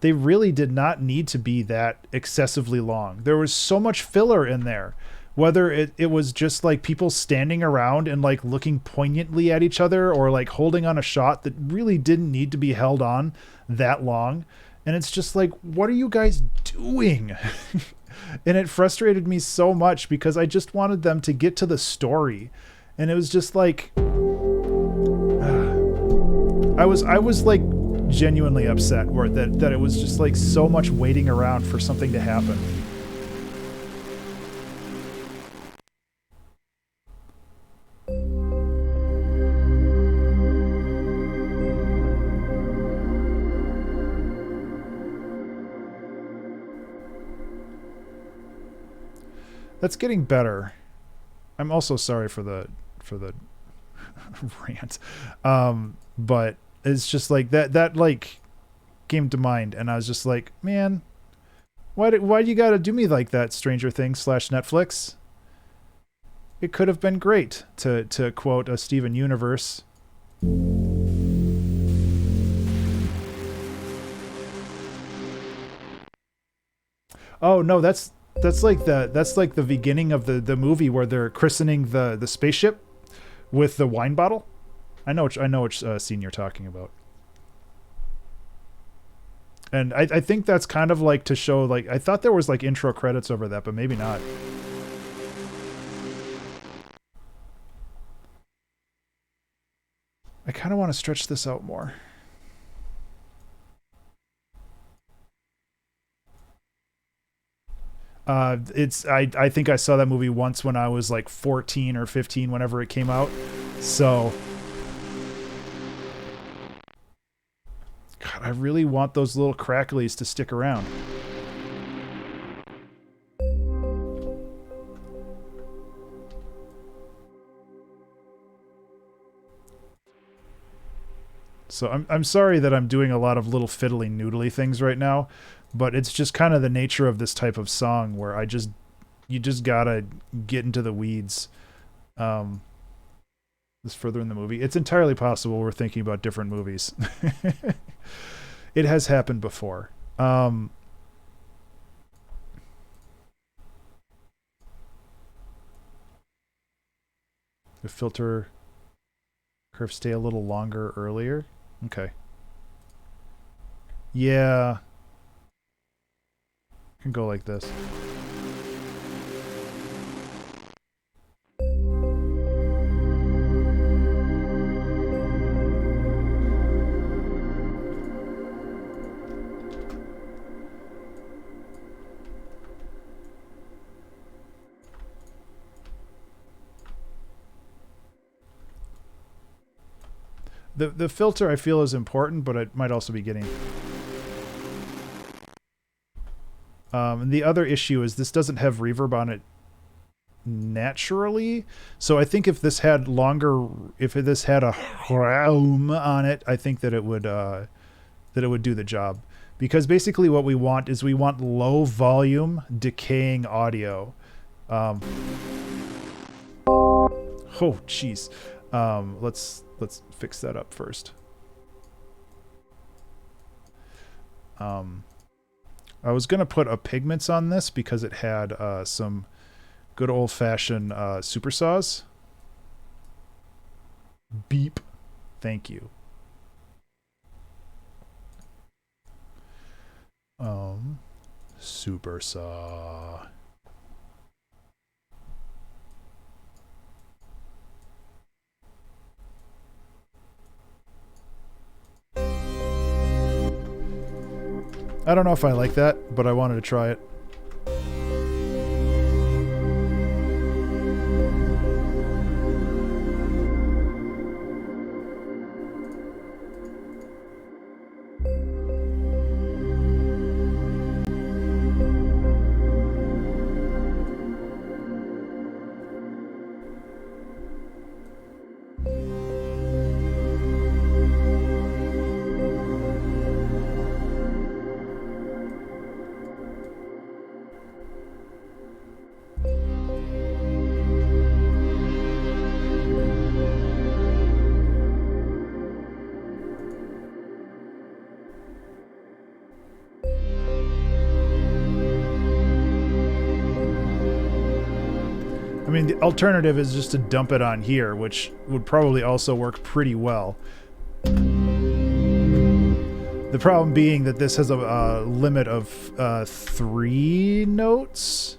Speaker 1: They really did not need to be that excessively long. There was so much filler in there. Whether it was just like people standing around and like looking poignantly at each other, or like holding on a shot that really didn't need to be held on that long. And it's just like, what are you guys doing? And it frustrated me so much because I just wanted them to get to the story. And it was just like, I was like genuinely upset where that it was just like so much waiting around for something to happen. That's getting better. I'm also sorry for the rant. But it's just like that like came to mind, and I was just like, man, why do you gotta do me like that, Stranger Things / Netflix? It could have been great, to quote a Steven Universe. Oh no, that's like the beginning of the movie where they're christening the spaceship with the wine bottle. I know which scene you're talking about. And I think that's kind of like to show, like, I thought there was like intro credits over that, but maybe not. I kind of want to stretch this out more. I think I saw that movie once when I was like 14 or 15, whenever it came out. So, God, I really want those little cracklies to stick around. So I'm sorry that I'm doing a lot of little fiddly noodly things right now, but it's just kind of the nature of this type of song where you just gotta get into the weeds. This further in the movie. It's entirely possible we're thinking about different movies. It has happened before. The filter curve stay a little longer earlier. Okay. Yeah. Can go like this. The filter I feel is important, but it might also be getting... and the other issue is this doesn't have reverb on it naturally. So I think if this had a hum on it, I think that it would do the job. Because basically what we want is we want low volume decaying audio. Oh jeez. Let's fix that up first. I was gonna put a pigments on this because it had some good old-fashioned super saws. Beep. Thank you. Super saw. I don't know if I like that, but I wanted to try it. I mean, the alternative is just to dump it on here, which would probably also work pretty well. The problem being that this has a limit of 3 notes.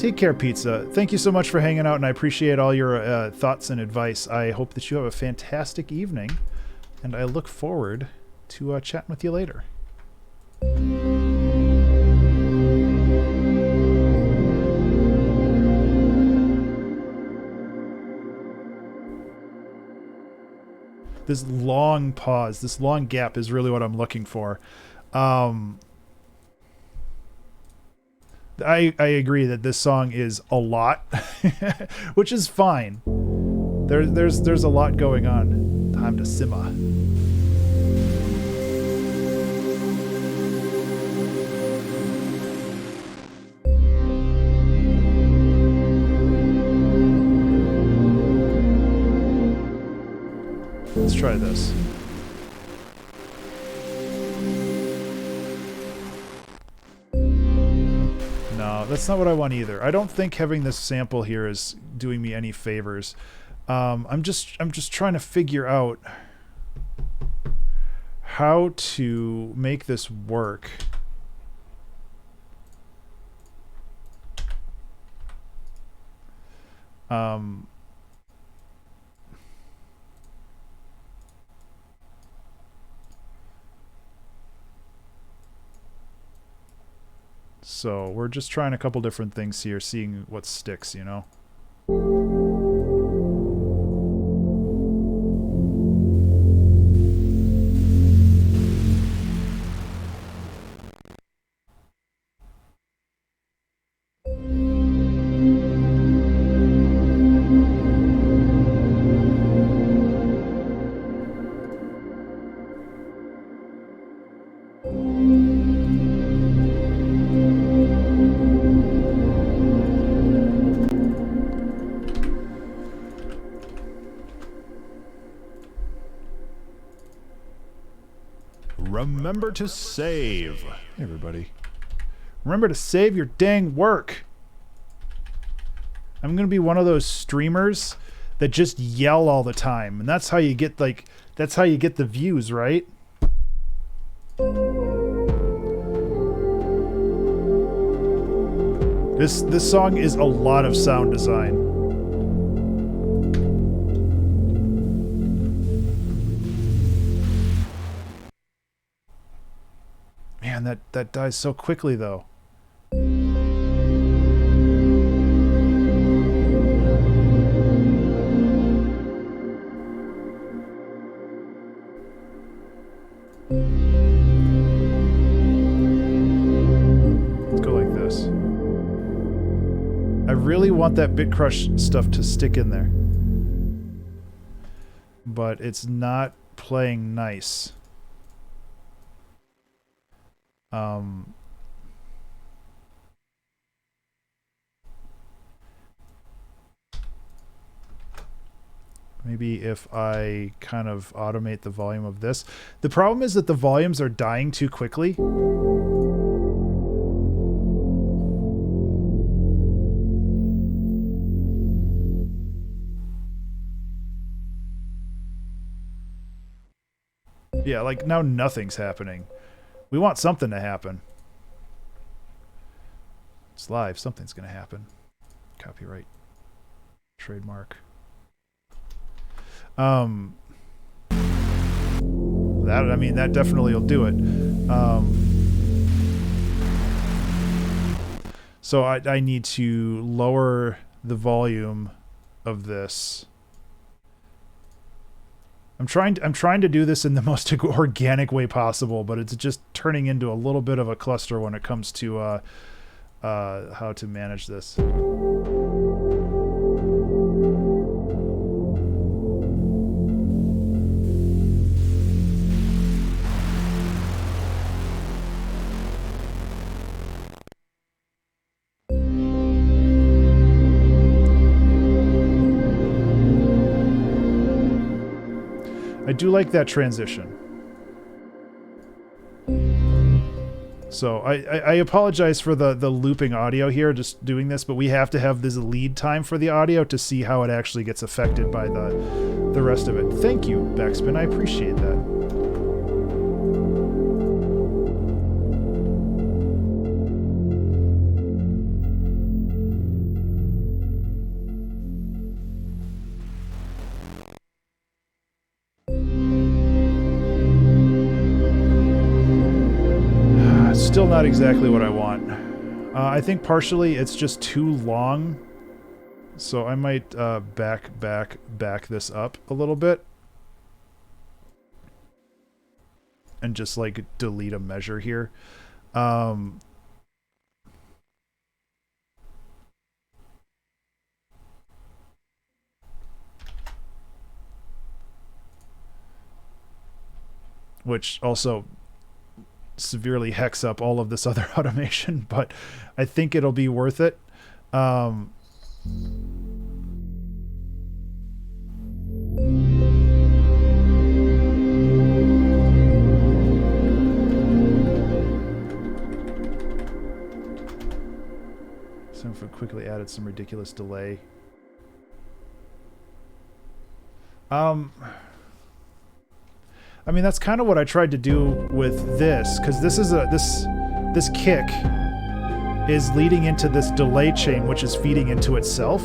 Speaker 1: Take care, Pizza. Thank you so much for hanging out, and I appreciate all your thoughts and advice. I hope that you have a fantastic evening, and I look forward to chatting with you later. This long pause, this long gap is really what I'm looking for. I agree that this song is a lot, which is fine. There's a lot going on. Time to simmer. Let's try this. No, that's not what I want either. I don't think having this sample here is doing me any favors. I'm just trying to figure out how to make this work. So we're just trying a couple different things here, seeing what sticks, you know?
Speaker 2: Remember to save.
Speaker 1: Hey everybody. Remember to save your dang work. I'm gonna be one of those streamers that just yell all the time, and that's how you get the views, right? This song is a lot of sound design. Man, that dies so quickly though. Let's go like this. I really want that bit crush stuff to stick in there, but it's not playing nice. Maybe if I kind of automate the volume of this. The problem is that the volumes are dying too quickly. Yeah, like now nothing's happening. We want something to happen. It's live. Something's going to happen. Copyright. Trademark. That definitely will do it. So I need to lower the volume of this. I'm trying to do this in the most organic way possible, but it's just turning into a little bit of a cluster when it comes to how to manage this. I do like that transition. So I apologize for the looping audio here, just doing this, but we have to have this lead time for the audio to see how it actually gets affected by the rest of it. Thank you, Backspin. I appreciate that. still not exactly what I want. I think partially it's just too long. So I might back this up a little bit. And just like delete a measure here. Which also severely hex up all of this other automation, but I think it'll be worth it. So if we quickly added some ridiculous delay. I mean, that's kind of what I tried to do with this, because this is this kick is leading into this delay chain, which is feeding into itself.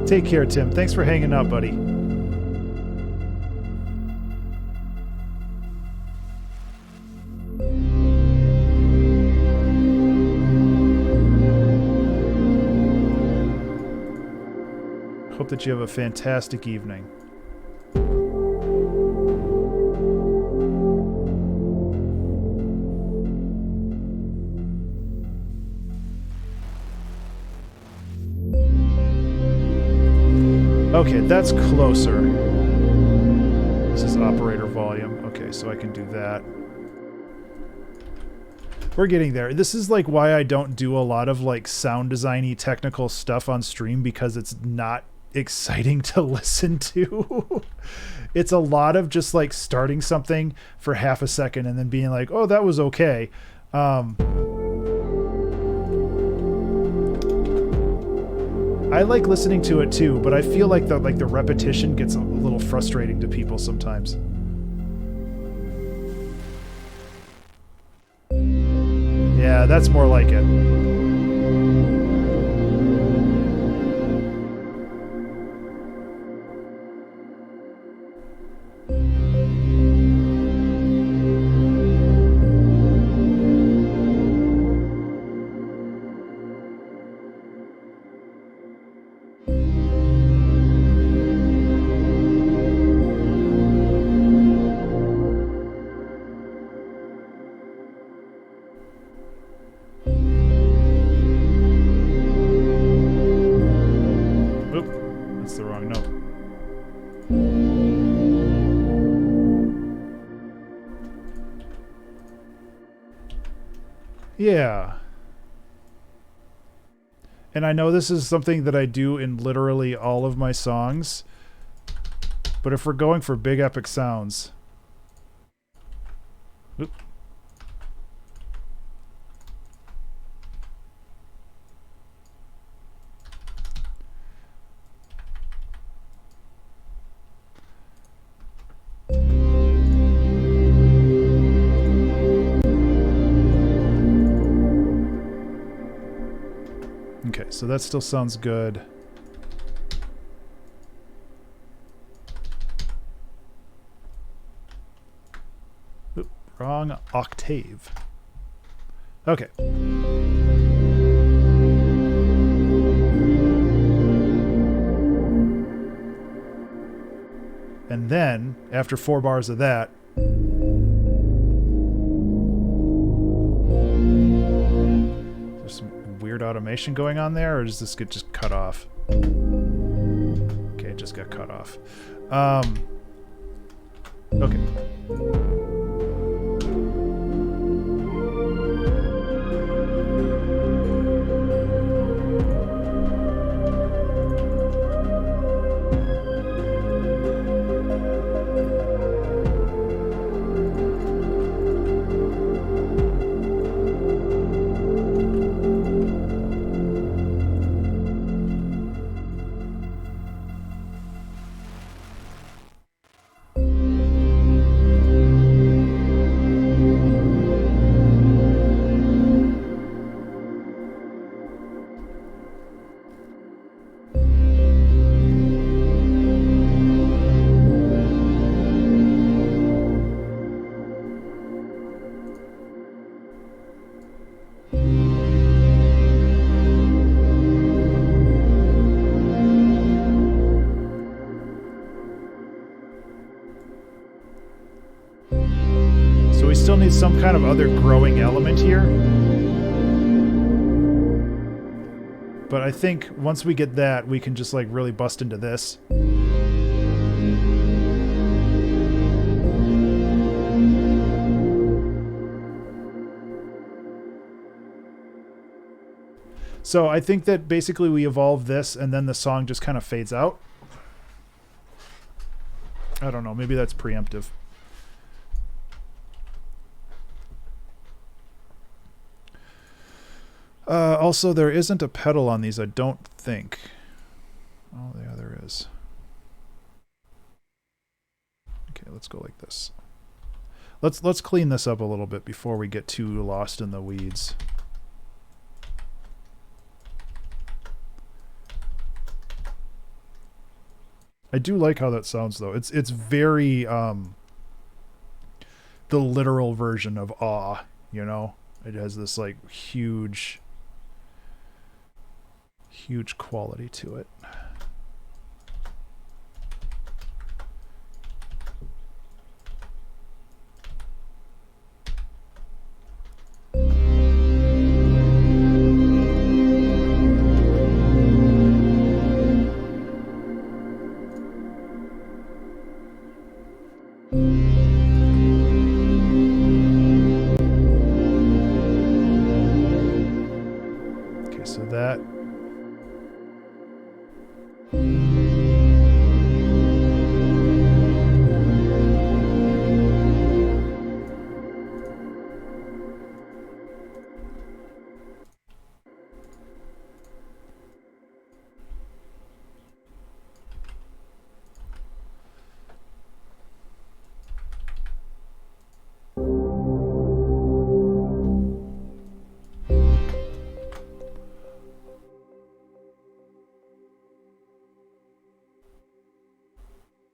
Speaker 1: Take care, Tim. Thanks for hanging out, buddy. Hope that you have a fantastic evening. Okay, that's closer. This is operator volume. Okay, so I can do that. We're getting there. This is like why I don't do a lot of like sound designy technical stuff on stream, because it's not exciting to listen to. It's a lot of just like starting something for half a second and then being like, oh, that was okay. I like listening to it too, but I feel like the repetition gets a little frustrating to people sometimes. Yeah, that's more like it. Yeah. And I know this is something that I do in literally all of my songs, but if we're going for big epic sounds... Oop. Okay, so that still sounds good. Oop, wrong octave. Okay. And then, after 4 bars of that, there's some weird automation going on there, or does this get just cut off? Okay, it just got cut off. Okay. kind of other growing element here. But I think once we get that, we can just like really bust into this. So I think that basically we evolve this and then the song just kind of fades out. I don't know, maybe that's preemptive. Also, there isn't a pedal on these, I don't think. Oh, yeah, there is. Okay, let's go like this. Let's clean this up a little bit before we get too lost in the weeds. I do like how that sounds, though. It's very the literal version of awe, you know? It has this like huge quality to it. So that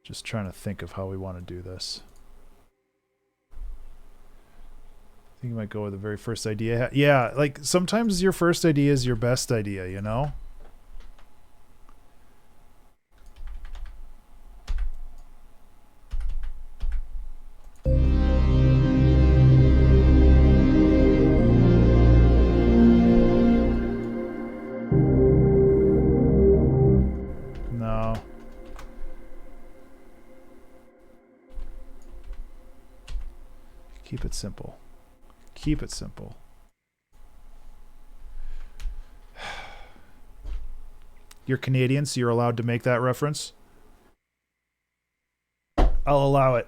Speaker 1: just trying to think of how we want to do this. I think you might go with the very first idea. Yeah, like sometimes your first idea is your best idea, you know? No. Keep it simple. Keep it simple. You're Canadian, so you're allowed to make that reference. I'll allow it.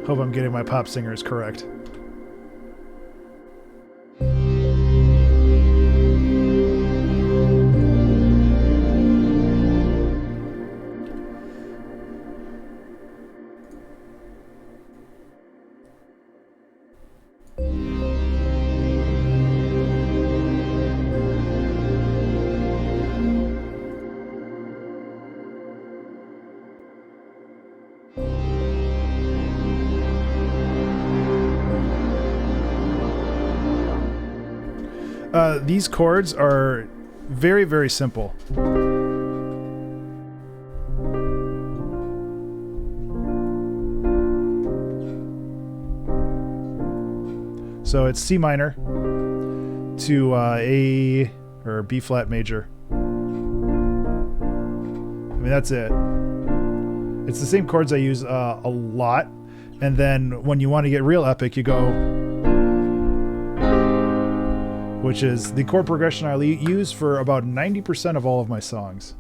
Speaker 1: Hope I'm getting my pop singers correct. These chords are very, very simple. So it's C minor to A or B flat major. I mean, that's it. It's the same chords I use a lot. And then when you want to get real epic, you go, which is the chord progression I use for about 90% of all of my songs.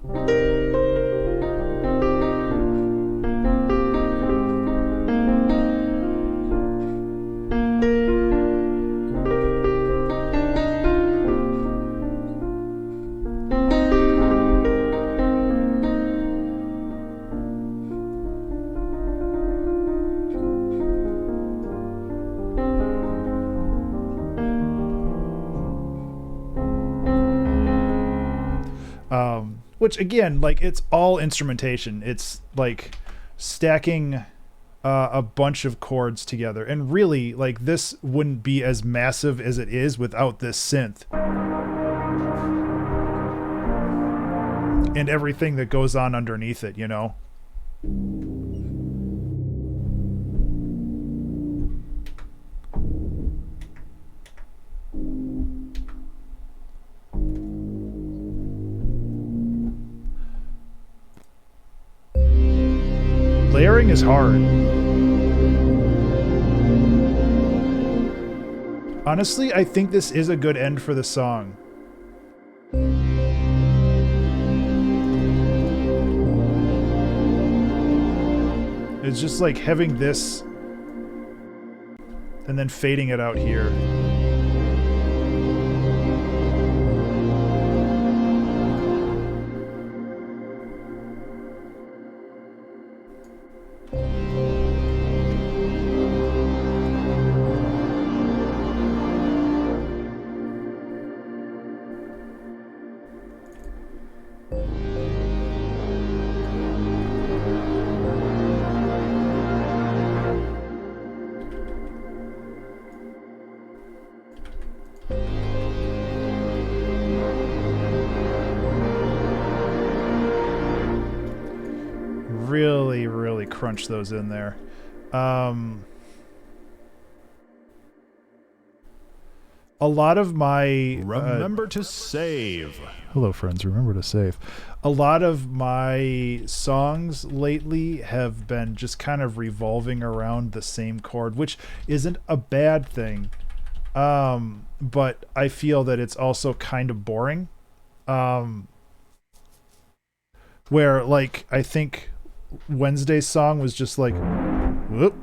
Speaker 1: Which again, like, it's all instrumentation. It's like stacking a bunch of chords together, and really, like, this wouldn't be as massive as it is without this synth. and everything that goes on underneath it, you know? Layering is hard. Honestly, I think this is a good end for the song. It's just like having this and then fading it out here. Really crunch those in there. A lot of my
Speaker 2: Remember to save.
Speaker 1: hello friends, remember to save. A lot of my songs lately have been just kind of revolving around the same chord, which isn't a bad thing. But I feel that it's also kind of boring. Where like I think Wednesday's song was just like whoop.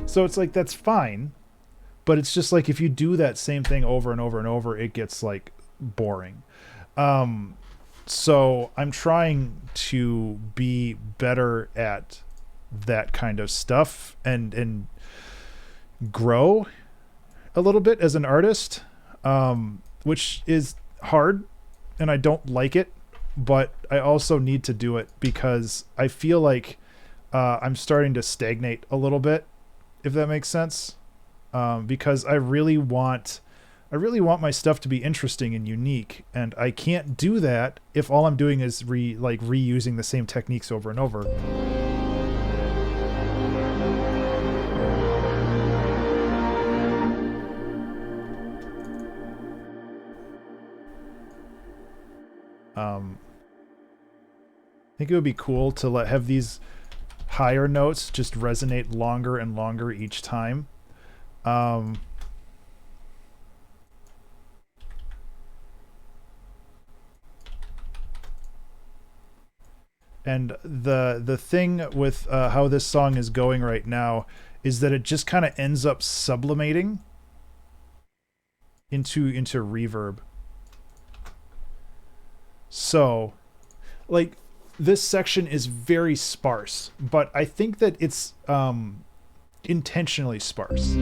Speaker 1: So it's like that's fine, but it's just like if you do that same thing over and over and over, it gets like boring. So I'm trying to be better at that kind of stuff and grow a little bit as an artist, which is hard and I don't like it, but I also need to do it because I feel like I'm starting to stagnate a little bit, if that makes sense. Because I really want my stuff to be interesting and unique, and I can't do that if all I'm doing is reusing the same techniques over and over. I think it would be cool to have these higher notes just resonate longer and longer each time. And the thing with how this song is going right now is that it just kind of ends up sublimating into reverb. So, like, this section is very sparse, but I think that it's intentionally sparse.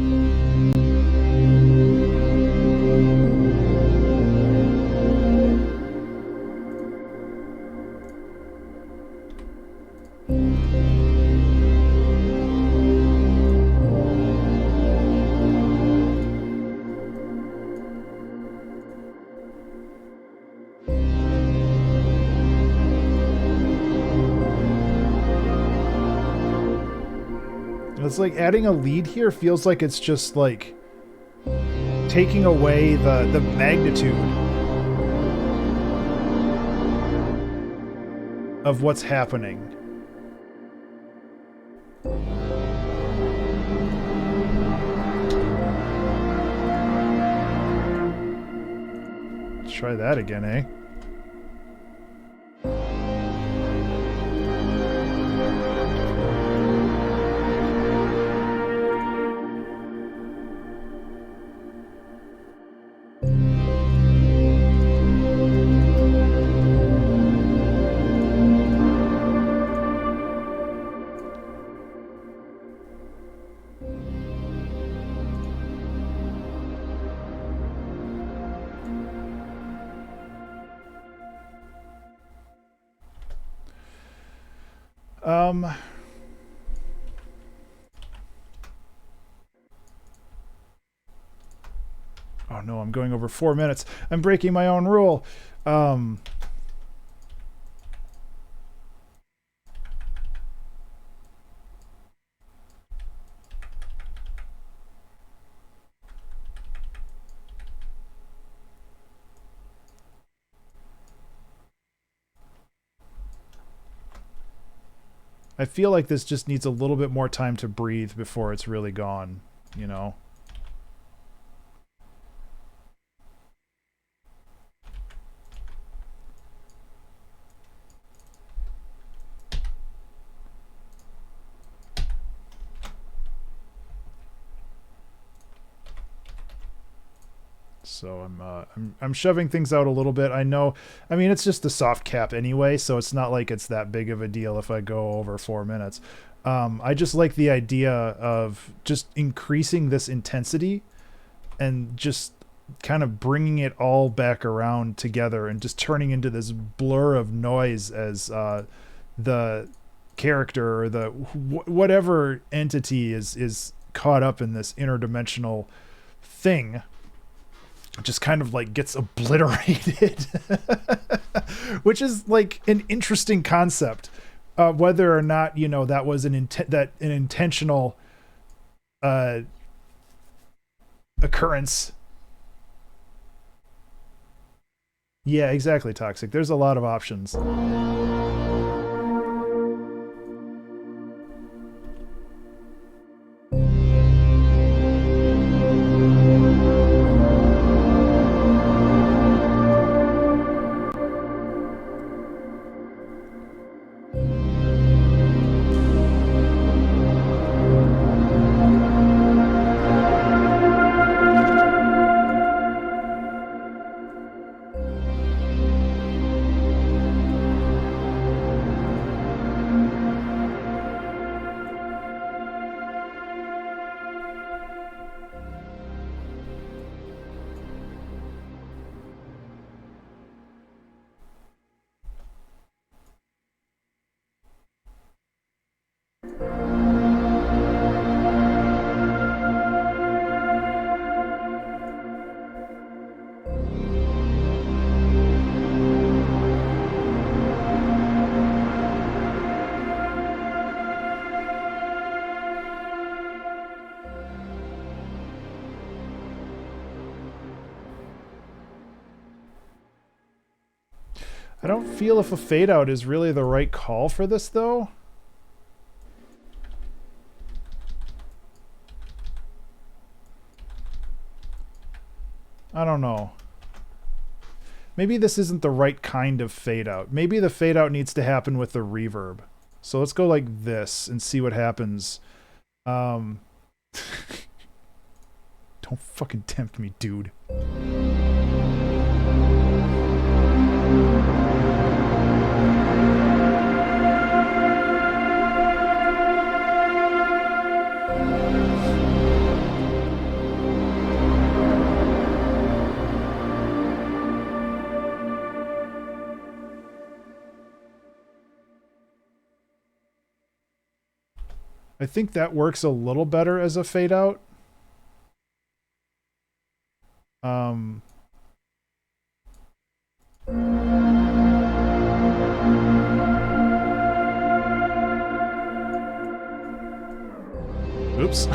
Speaker 1: It's like adding a lead here feels like it's just like taking away the magnitude of what's happening. Let's try that again, eh? no, I'm going over 4 minutes. I'm breaking my own rule. I feel like this just needs a little bit more time to breathe before it's really gone, you know? So I'm shoving things out a little bit. I know, I mean, it's just the soft cap anyway, so it's not like it's that big of a deal if I go over 4 minutes. I just like the idea of just increasing this intensity and just kind of bringing it all back around together and just turning into this blur of noise as the character or the whatever entity is caught up in this interdimensional thing just kind of like gets obliterated, which is like an interesting concept. Whether or not, you know, that was an intentional occurrence. Yeah, exactly, Toxic. There's a lot of options. I don't feel if a fade out is really the right call for this though. I don't know. Maybe this isn't the right kind of fade out. Maybe the fade out needs to happen with the reverb. So let's go like this and see what happens. Don't fucking tempt me, dude. I think that works a little better as a fade out. Oops.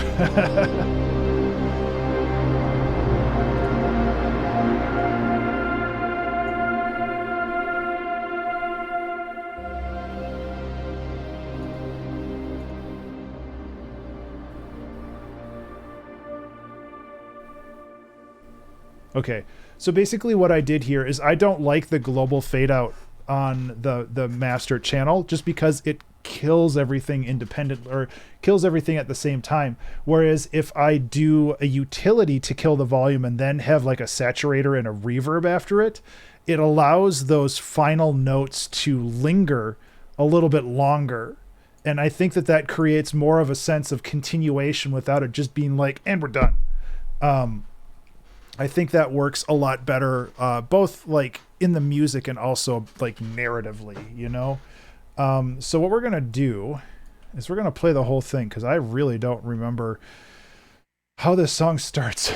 Speaker 1: Okay, so basically what I did here is I don't like the global fade out on the master channel just because it kills everything independent or kills everything at the same time. Whereas if I do a utility to kill the volume and then have like a saturator and a reverb after it, it allows those final notes to linger a little bit longer. And I think that that creates more of a sense of continuation without it just being like, and we're done. I think that works a lot better, both like in the music and also like narratively, you know? So what we're going to do is we're going to play the whole thing because I really don't remember how this song starts.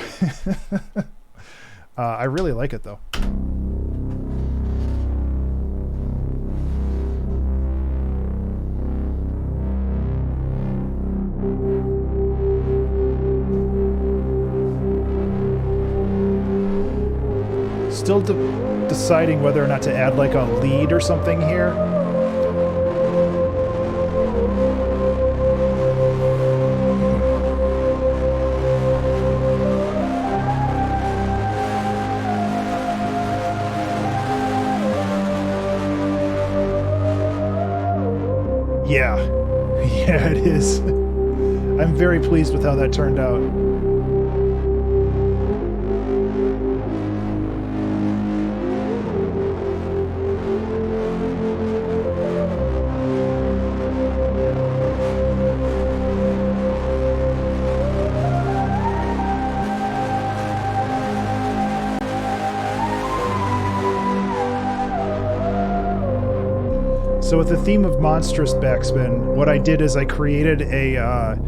Speaker 1: I really like it though. Still deciding whether or not to add like a lead or something here. Yeah. Yeah, it is. I'm very pleased with how that turned out. So with the theme of monstrous backspin, what I did is I created a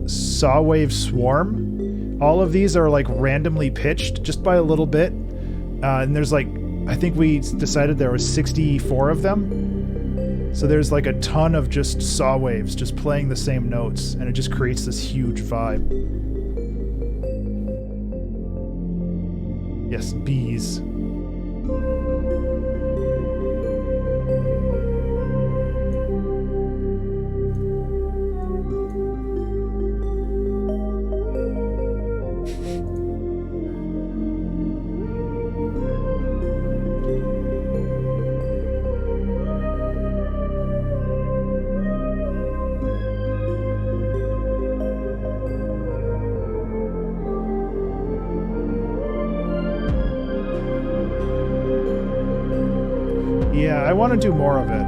Speaker 1: saw wave swarm. All of these are like randomly pitched just by a little bit. And there's like, I think we decided there was 64 of them. So there's like a ton of just saw waves just playing the same notes, and it just creates this huge vibe. Yes, bees. Yeah, I want to do more of it.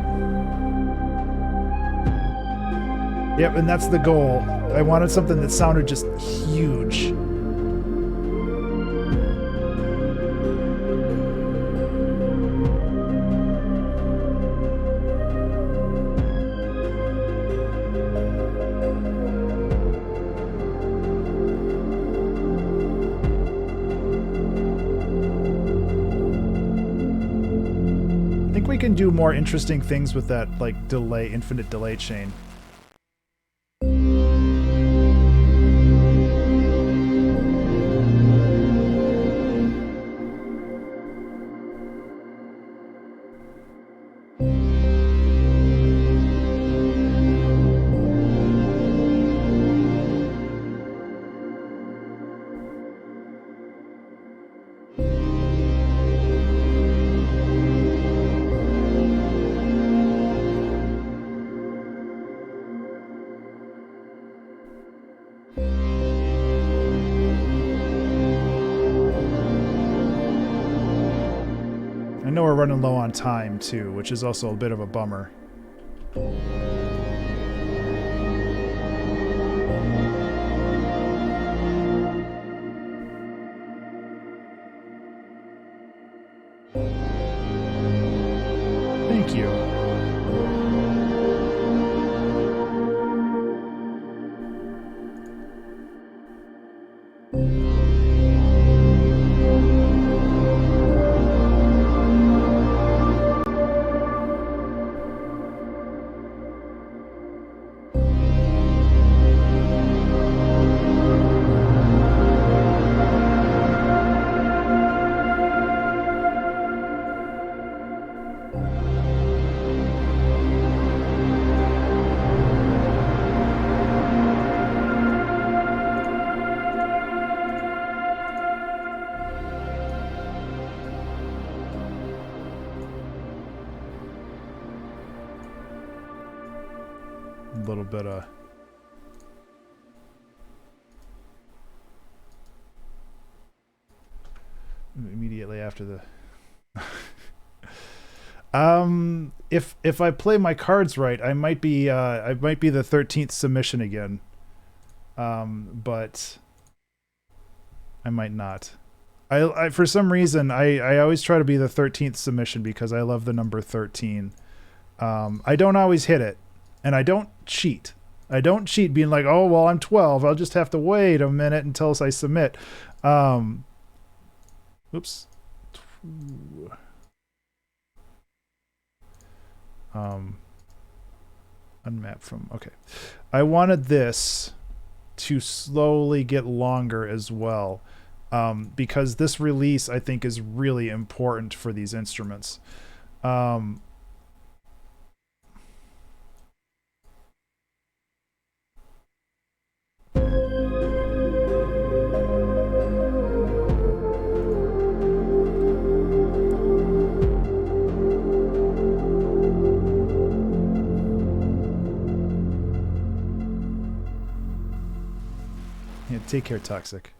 Speaker 1: Yep, and that's the goal. I wanted something that sounded just huge. I think we can do more interesting things with that, like delay, infinite delay chain. I know we're running low on time too, which is also a bit of a bummer. Thank you. A little bit of immediately after the if I play my cards right, I might be the 13th submission again, but I might not. I for some reason I always try to be the 13th submission because I love the number 13. I don't always hit it. And I don't cheat. I don't cheat being like, oh, well, I'm 12. I'll just have to wait a minute until I submit. Oops. Unmap from, okay. I wanted this to slowly get longer as well, because this release I think is really important for these instruments. Yeah, take care, Toxic.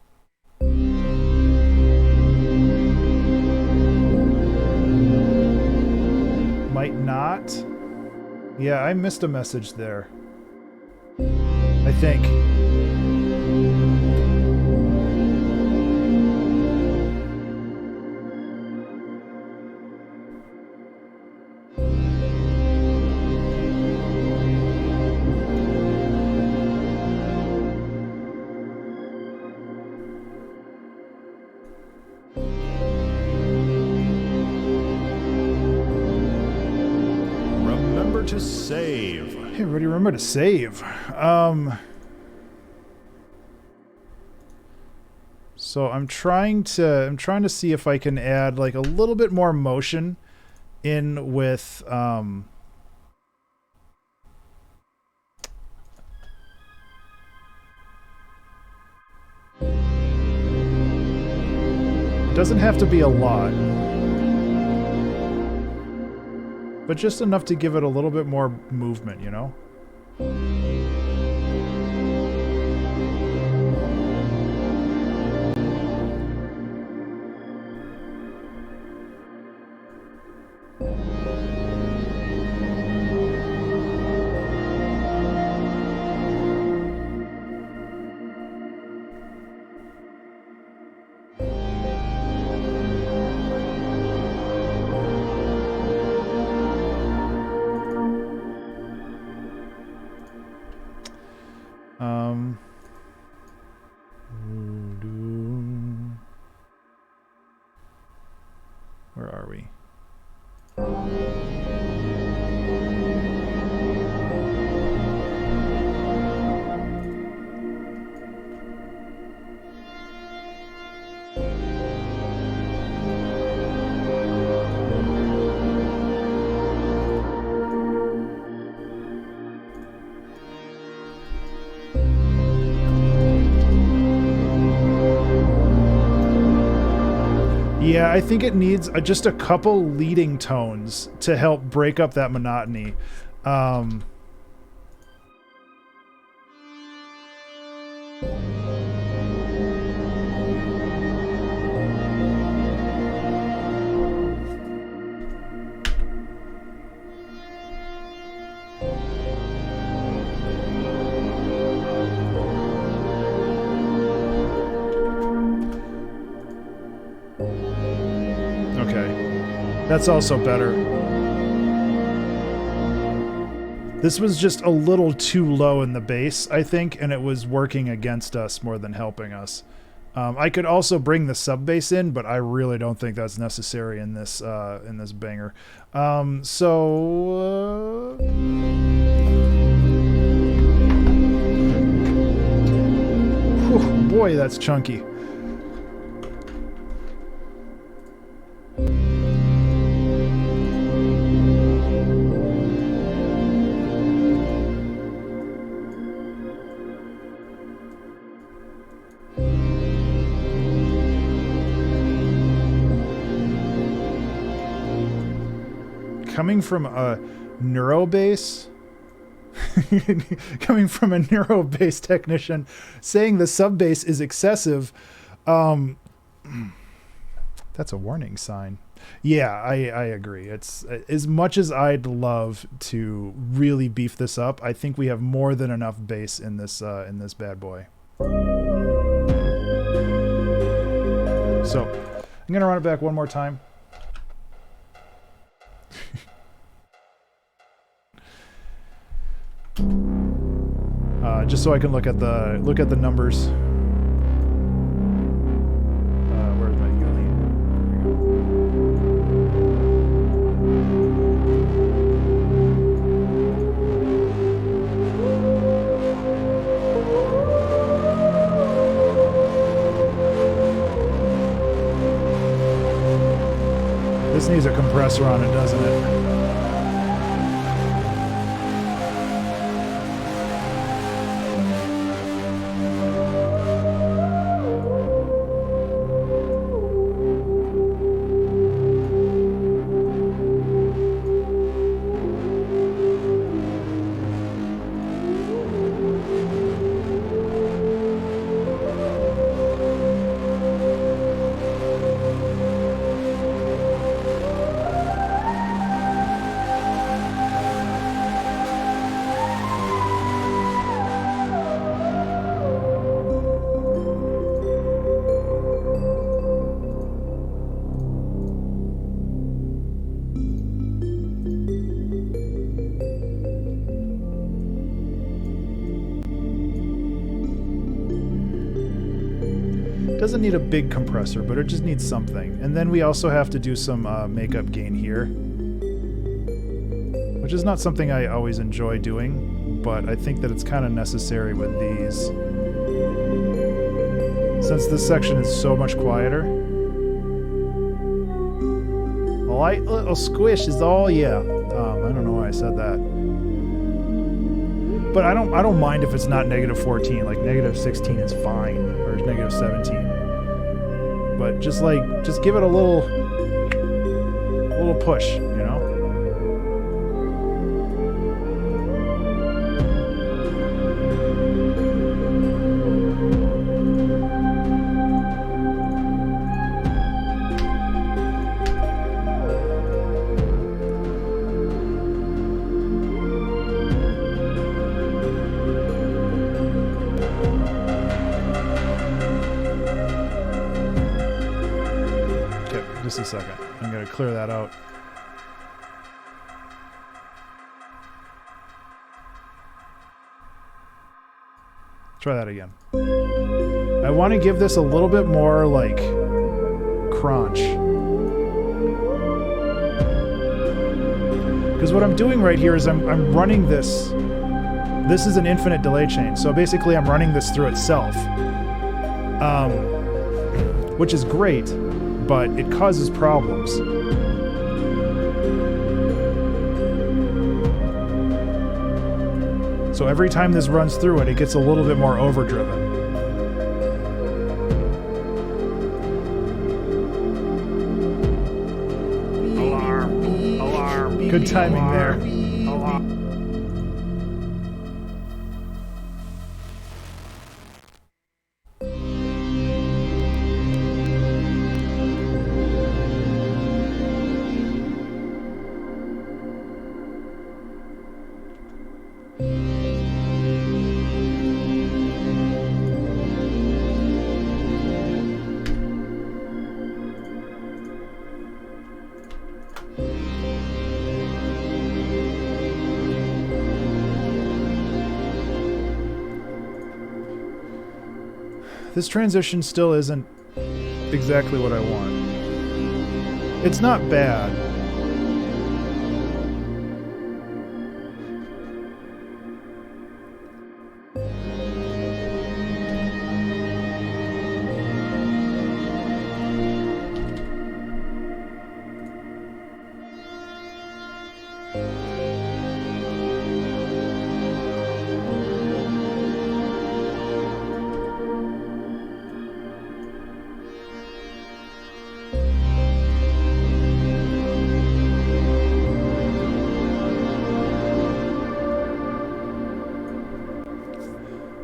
Speaker 1: Might not. Yeah, I missed a message there. I think.
Speaker 2: Remember to save.
Speaker 1: Hey, everybody, remember to save. So I'm trying to see if I can add like a little bit more motion in with it doesn't have to be a lot, but just enough to give it a little bit more movement, you know? Where are we? Yeah, I think it needs just a couple leading tones to help break up that monotony. That's also better. This was just a little too low in the bass, I think, and it was working against us more than helping us. I could also bring the sub bass in, but I really don't think that's necessary in this banger. Whew, boy, that's chunky. Coming from a neuro bass, coming from a neuro bass technician, saying the sub bass is excessive, that's a warning sign. Yeah, I agree. It's as much as I'd love to really beef this up, I think we have more than enough bass in this bad boy. So I'm gonna run it back one more time. Just so I can look at the numbers. Where's my Yuli? This needs a compressor on it, doesn't it? Doesn't need a big compressor, but it just needs something. And then we also have to do some makeup gain here, which is not something I always enjoy doing, but I think that it's kind of necessary with these. Since this section is so much quieter. A light little squish is all, yeah. I don't know why I said that. But I don't mind if it's not -14, like -16 is fine, or -17. But just give it a little push, you know? Just a second. I'm going to clear that out. Try that again. I want to give this a little bit more like crunch. Because what I'm doing right here is I'm running this. This is an infinite delay chain. So basically I'm running this through itself. Which is great. But it causes problems. So every time this runs through it, it gets a little bit more overdriven.
Speaker 2: Alarm! Alarm!
Speaker 1: Good timing there.
Speaker 2: Alarm!
Speaker 1: This transition still isn't exactly what I want. It's not bad.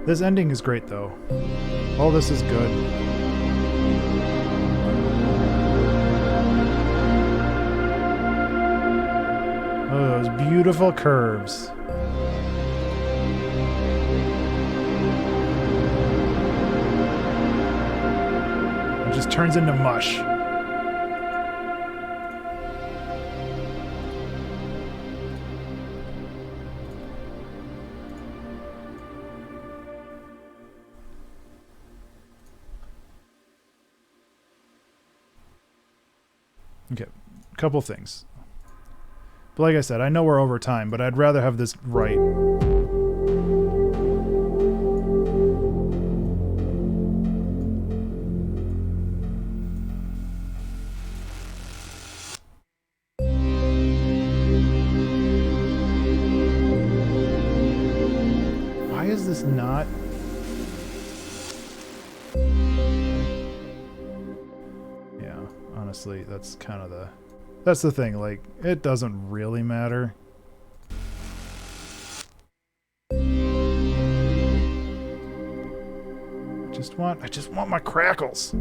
Speaker 1: This ending is great, though. All this is good. Oh, those beautiful curves. It just turns into mush. Okay, couple things. But like I said, I know we're over time, but I'd rather have this right. honestly. That's kind of that's the thing. Like, it doesn't really matter. I just want my crackles.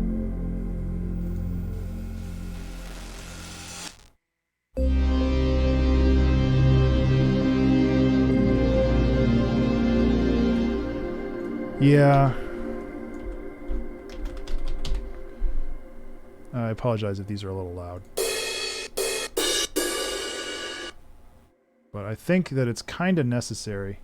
Speaker 1: Yeah. I apologize if these are a little loud. But I think that it's kind of necessary.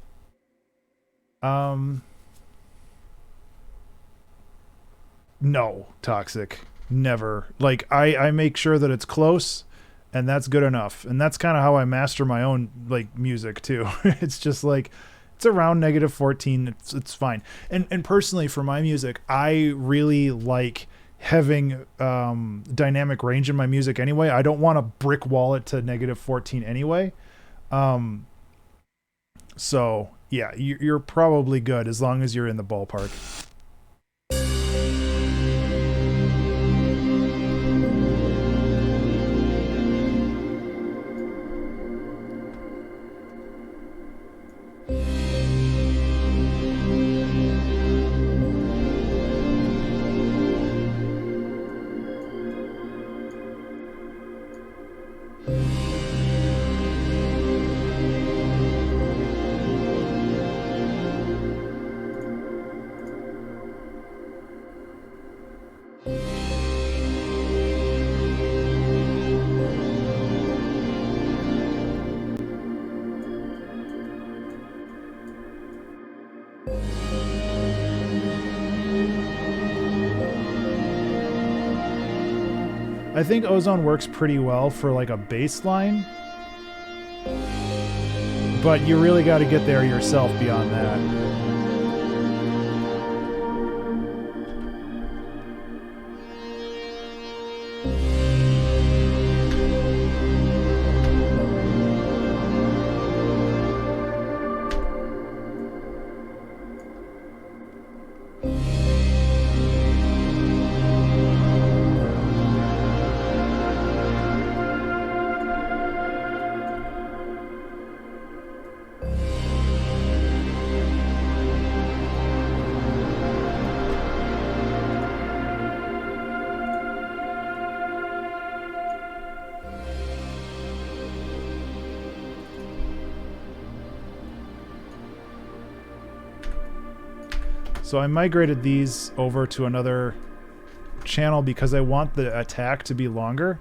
Speaker 1: No, Toxic. Never. Like, I make sure that it's close, and that's good enough. And that's kind of how I master my own, like, music, too. It's just like, it's around -14. It's fine. And personally, for my music, I really like having dynamic range in my music anyway. I don't want to brick wall it to -14 anyway. So, yeah, you're probably good as long as you're in the ballpark. I think Ozone works pretty well for like a bass line, but you really got to get there yourself beyond that. So I migrated these over to another channel because I want the attack to be longer.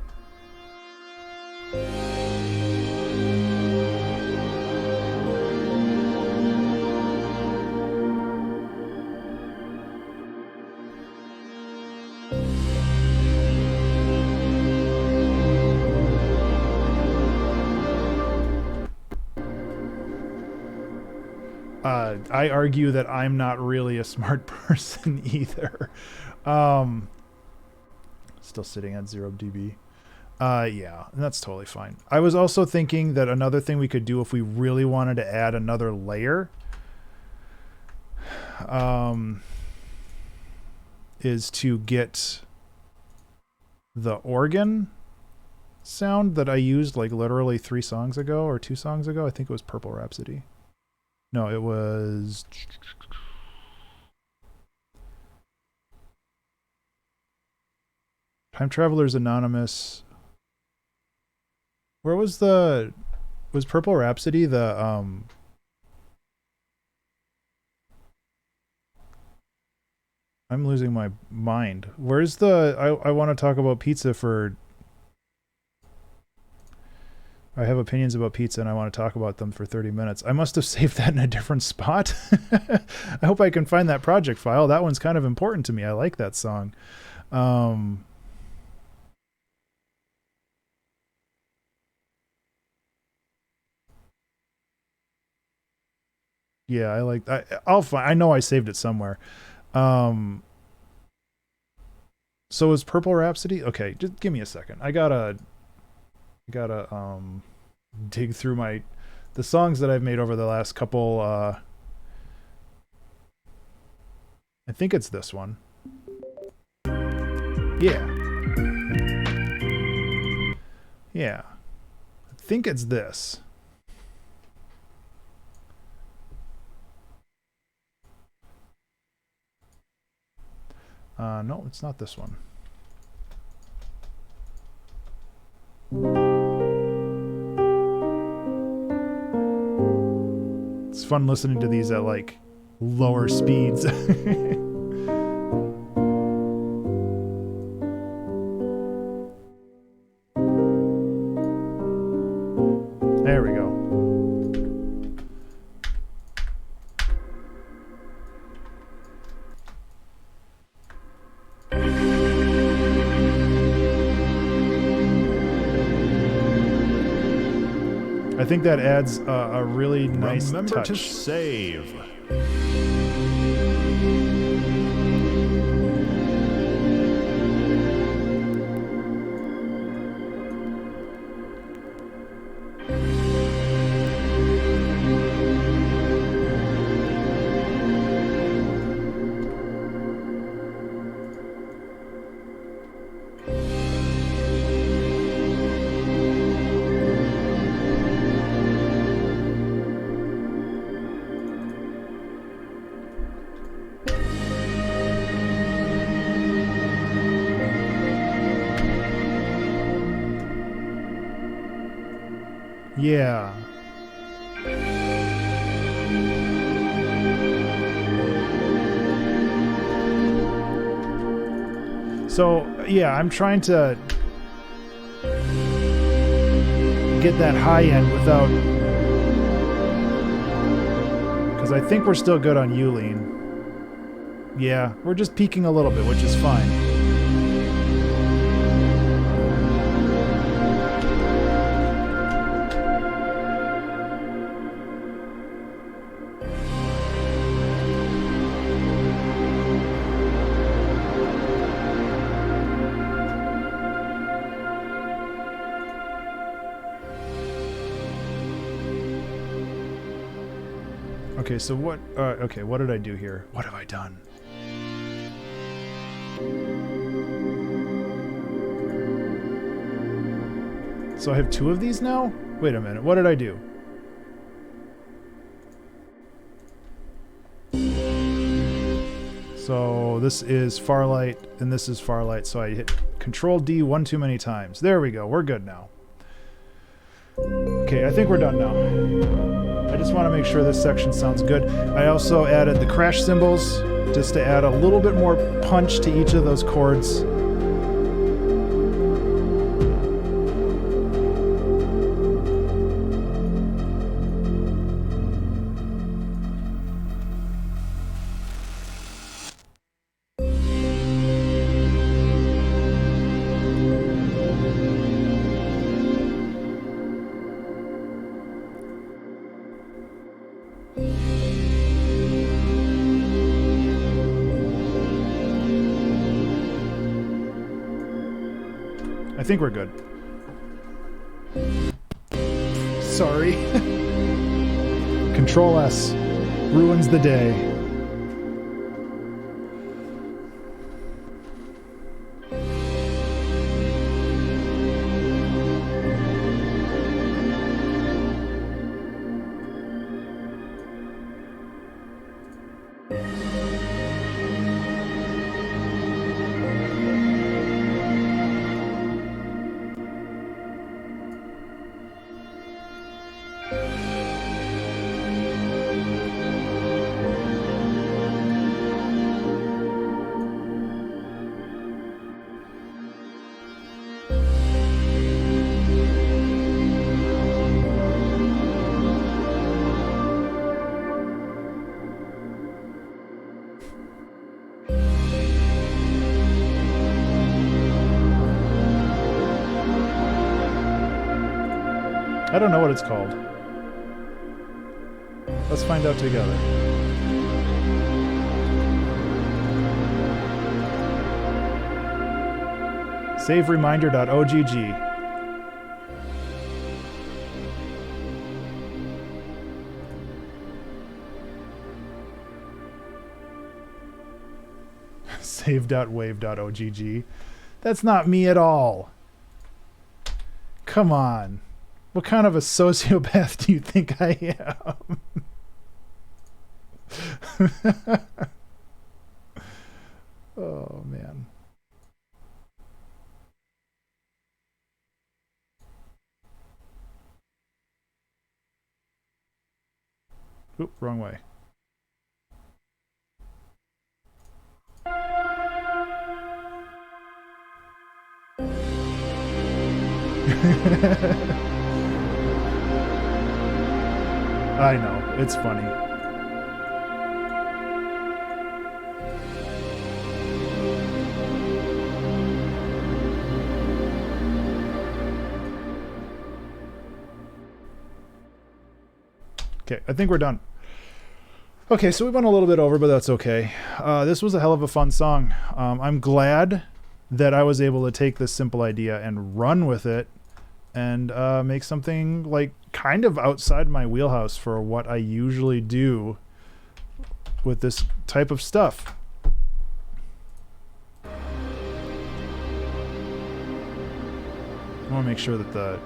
Speaker 1: I argue that I'm not really a smart person either. Still sitting at 0 dB. Yeah, that's totally fine. I was also thinking that another thing we could do if we really wanted to add another layer is to get the organ sound that I used like literally 3 songs ago or 2 songs ago. I think it was Purple Rhapsody. No, it was... Time Travelers Anonymous. Where was the... Was Purple Rhapsody the... I'm losing my mind. Where's the... I want to talk about pizza for... I have opinions about pizza and I want to talk about them for 30 minutes. I must have saved that in a different spot. I hope I can find that project file. That one's kind of important to me. I like that song. Yeah, I like... I'll find... I know I saved it somewhere. So is Purple Rhapsody? Okay, just give me a second. I gotta dig through the songs that I've made over the last couple. I think it's this one. Yeah. Yeah. I think it's this. No, it's not this one. It's fun listening to these at like lower speeds. There we go. I think that adds a really nice
Speaker 2: Remember
Speaker 1: touch.
Speaker 2: to save.
Speaker 1: Yeah. So, yeah, I'm trying to get that high end without... Because I think we're still good on Uline. Yeah, we're just peaking a little bit, which is fine. Okay, so what... okay, what did I do here? What have I done? So I have two of these now? Wait a minute, what did I do? So this is Farlight, and this is Farlight, so I hit Control D one too many times. There we go, we're good now. Okay, I think we're done now. I just want to make sure this section sounds good. I also added the crash cymbals, just to add a little bit more punch to each of those chords. I think we're good. Sorry. Control S ruins the day. I don't know what it's called. Let's find out together. Savereminder.ogg. Save.wave.ogg. That's not me at all. Come on. What kind of a sociopath do you think I am? Oh, man. Oop, wrong way. I know, it's funny. Okay, I think we're done. Okay, so we went a little bit over, but that's okay. This was a hell of a fun song. I'm glad that I was able to take this simple idea and run with it and make something like kind of outside my wheelhouse for what I usually do with this type of stuff. I want to make sure that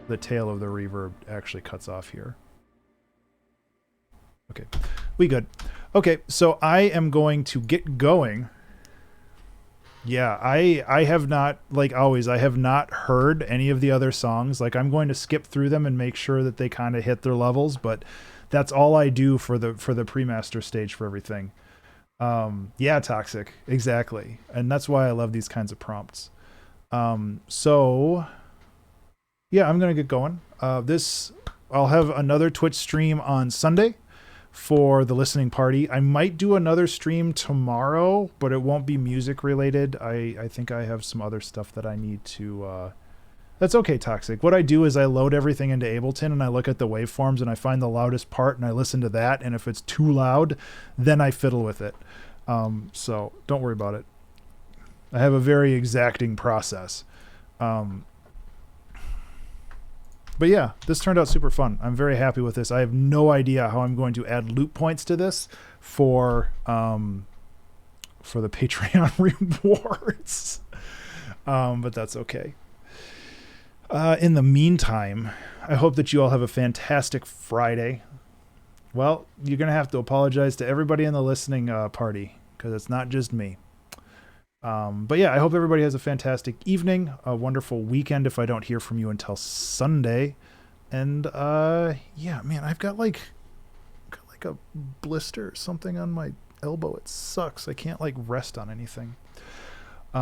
Speaker 1: the tail of the reverb actually cuts off here. Okay, we good. Okay, so I am going to get going. Yeah, I have not, like always, I have not heard any of the other songs. Like, I'm going to skip through them and make sure that they kind of hit their levels, but that's all I do for the pre-master stage for everything. Yeah, Toxic, exactly. And that's why I love these kinds of prompts. So yeah, I'm going to get going. I'll have another Twitch stream on Sunday for the listening party. I might do another stream tomorrow, but it won't be music related. I think I have some other stuff that I need to that's okay, Toxic. What I do is I load everything into Ableton and I look at the waveforms and I find the loudest part and I listen to that, and if it's too loud, then I fiddle with it. So don't worry about it. I have a very exacting process. But yeah, this turned out super fun. I'm very happy with this. I have no idea how I'm going to add loop points to this for the Patreon rewards. But that's okay. In the meantime, I hope that you all have a fantastic Friday. Well, you're going to have to apologize to everybody in the listening party, because it's not just me. But yeah, I hope everybody has a fantastic evening, a wonderful weekend if I don't hear from you until Sunday. And yeah, man, I've got like a blister or something on my elbow. It sucks. I can't like rest on anything. So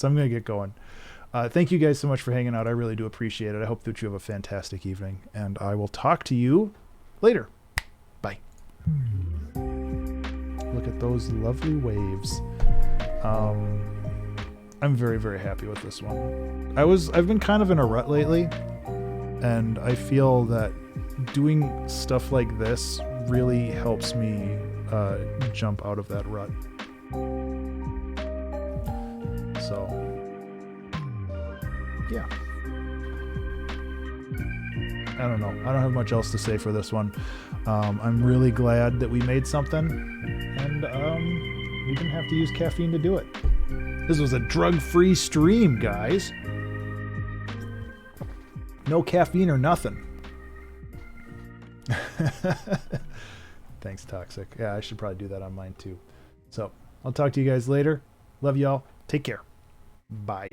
Speaker 1: I'm going to get going. Thank you guys so much for hanging out. I really do appreciate it. I hope that you have a fantastic evening, and I will talk to you later. Bye. Look at those lovely waves. I'm very, very happy with this one. I've been kind of in a rut lately, and I feel that doing stuff like this really helps me jump out of that rut. So, yeah. I don't know. I don't have much else to say for this one. I'm really glad that we made something, and we didn't have to use caffeine to do it. This was a drug-free stream, guys. No caffeine or nothing. Thanks, Toxic. Yeah, I should probably do that on mine too. So, I'll talk to you guys later. Love y'all. Take care. Bye.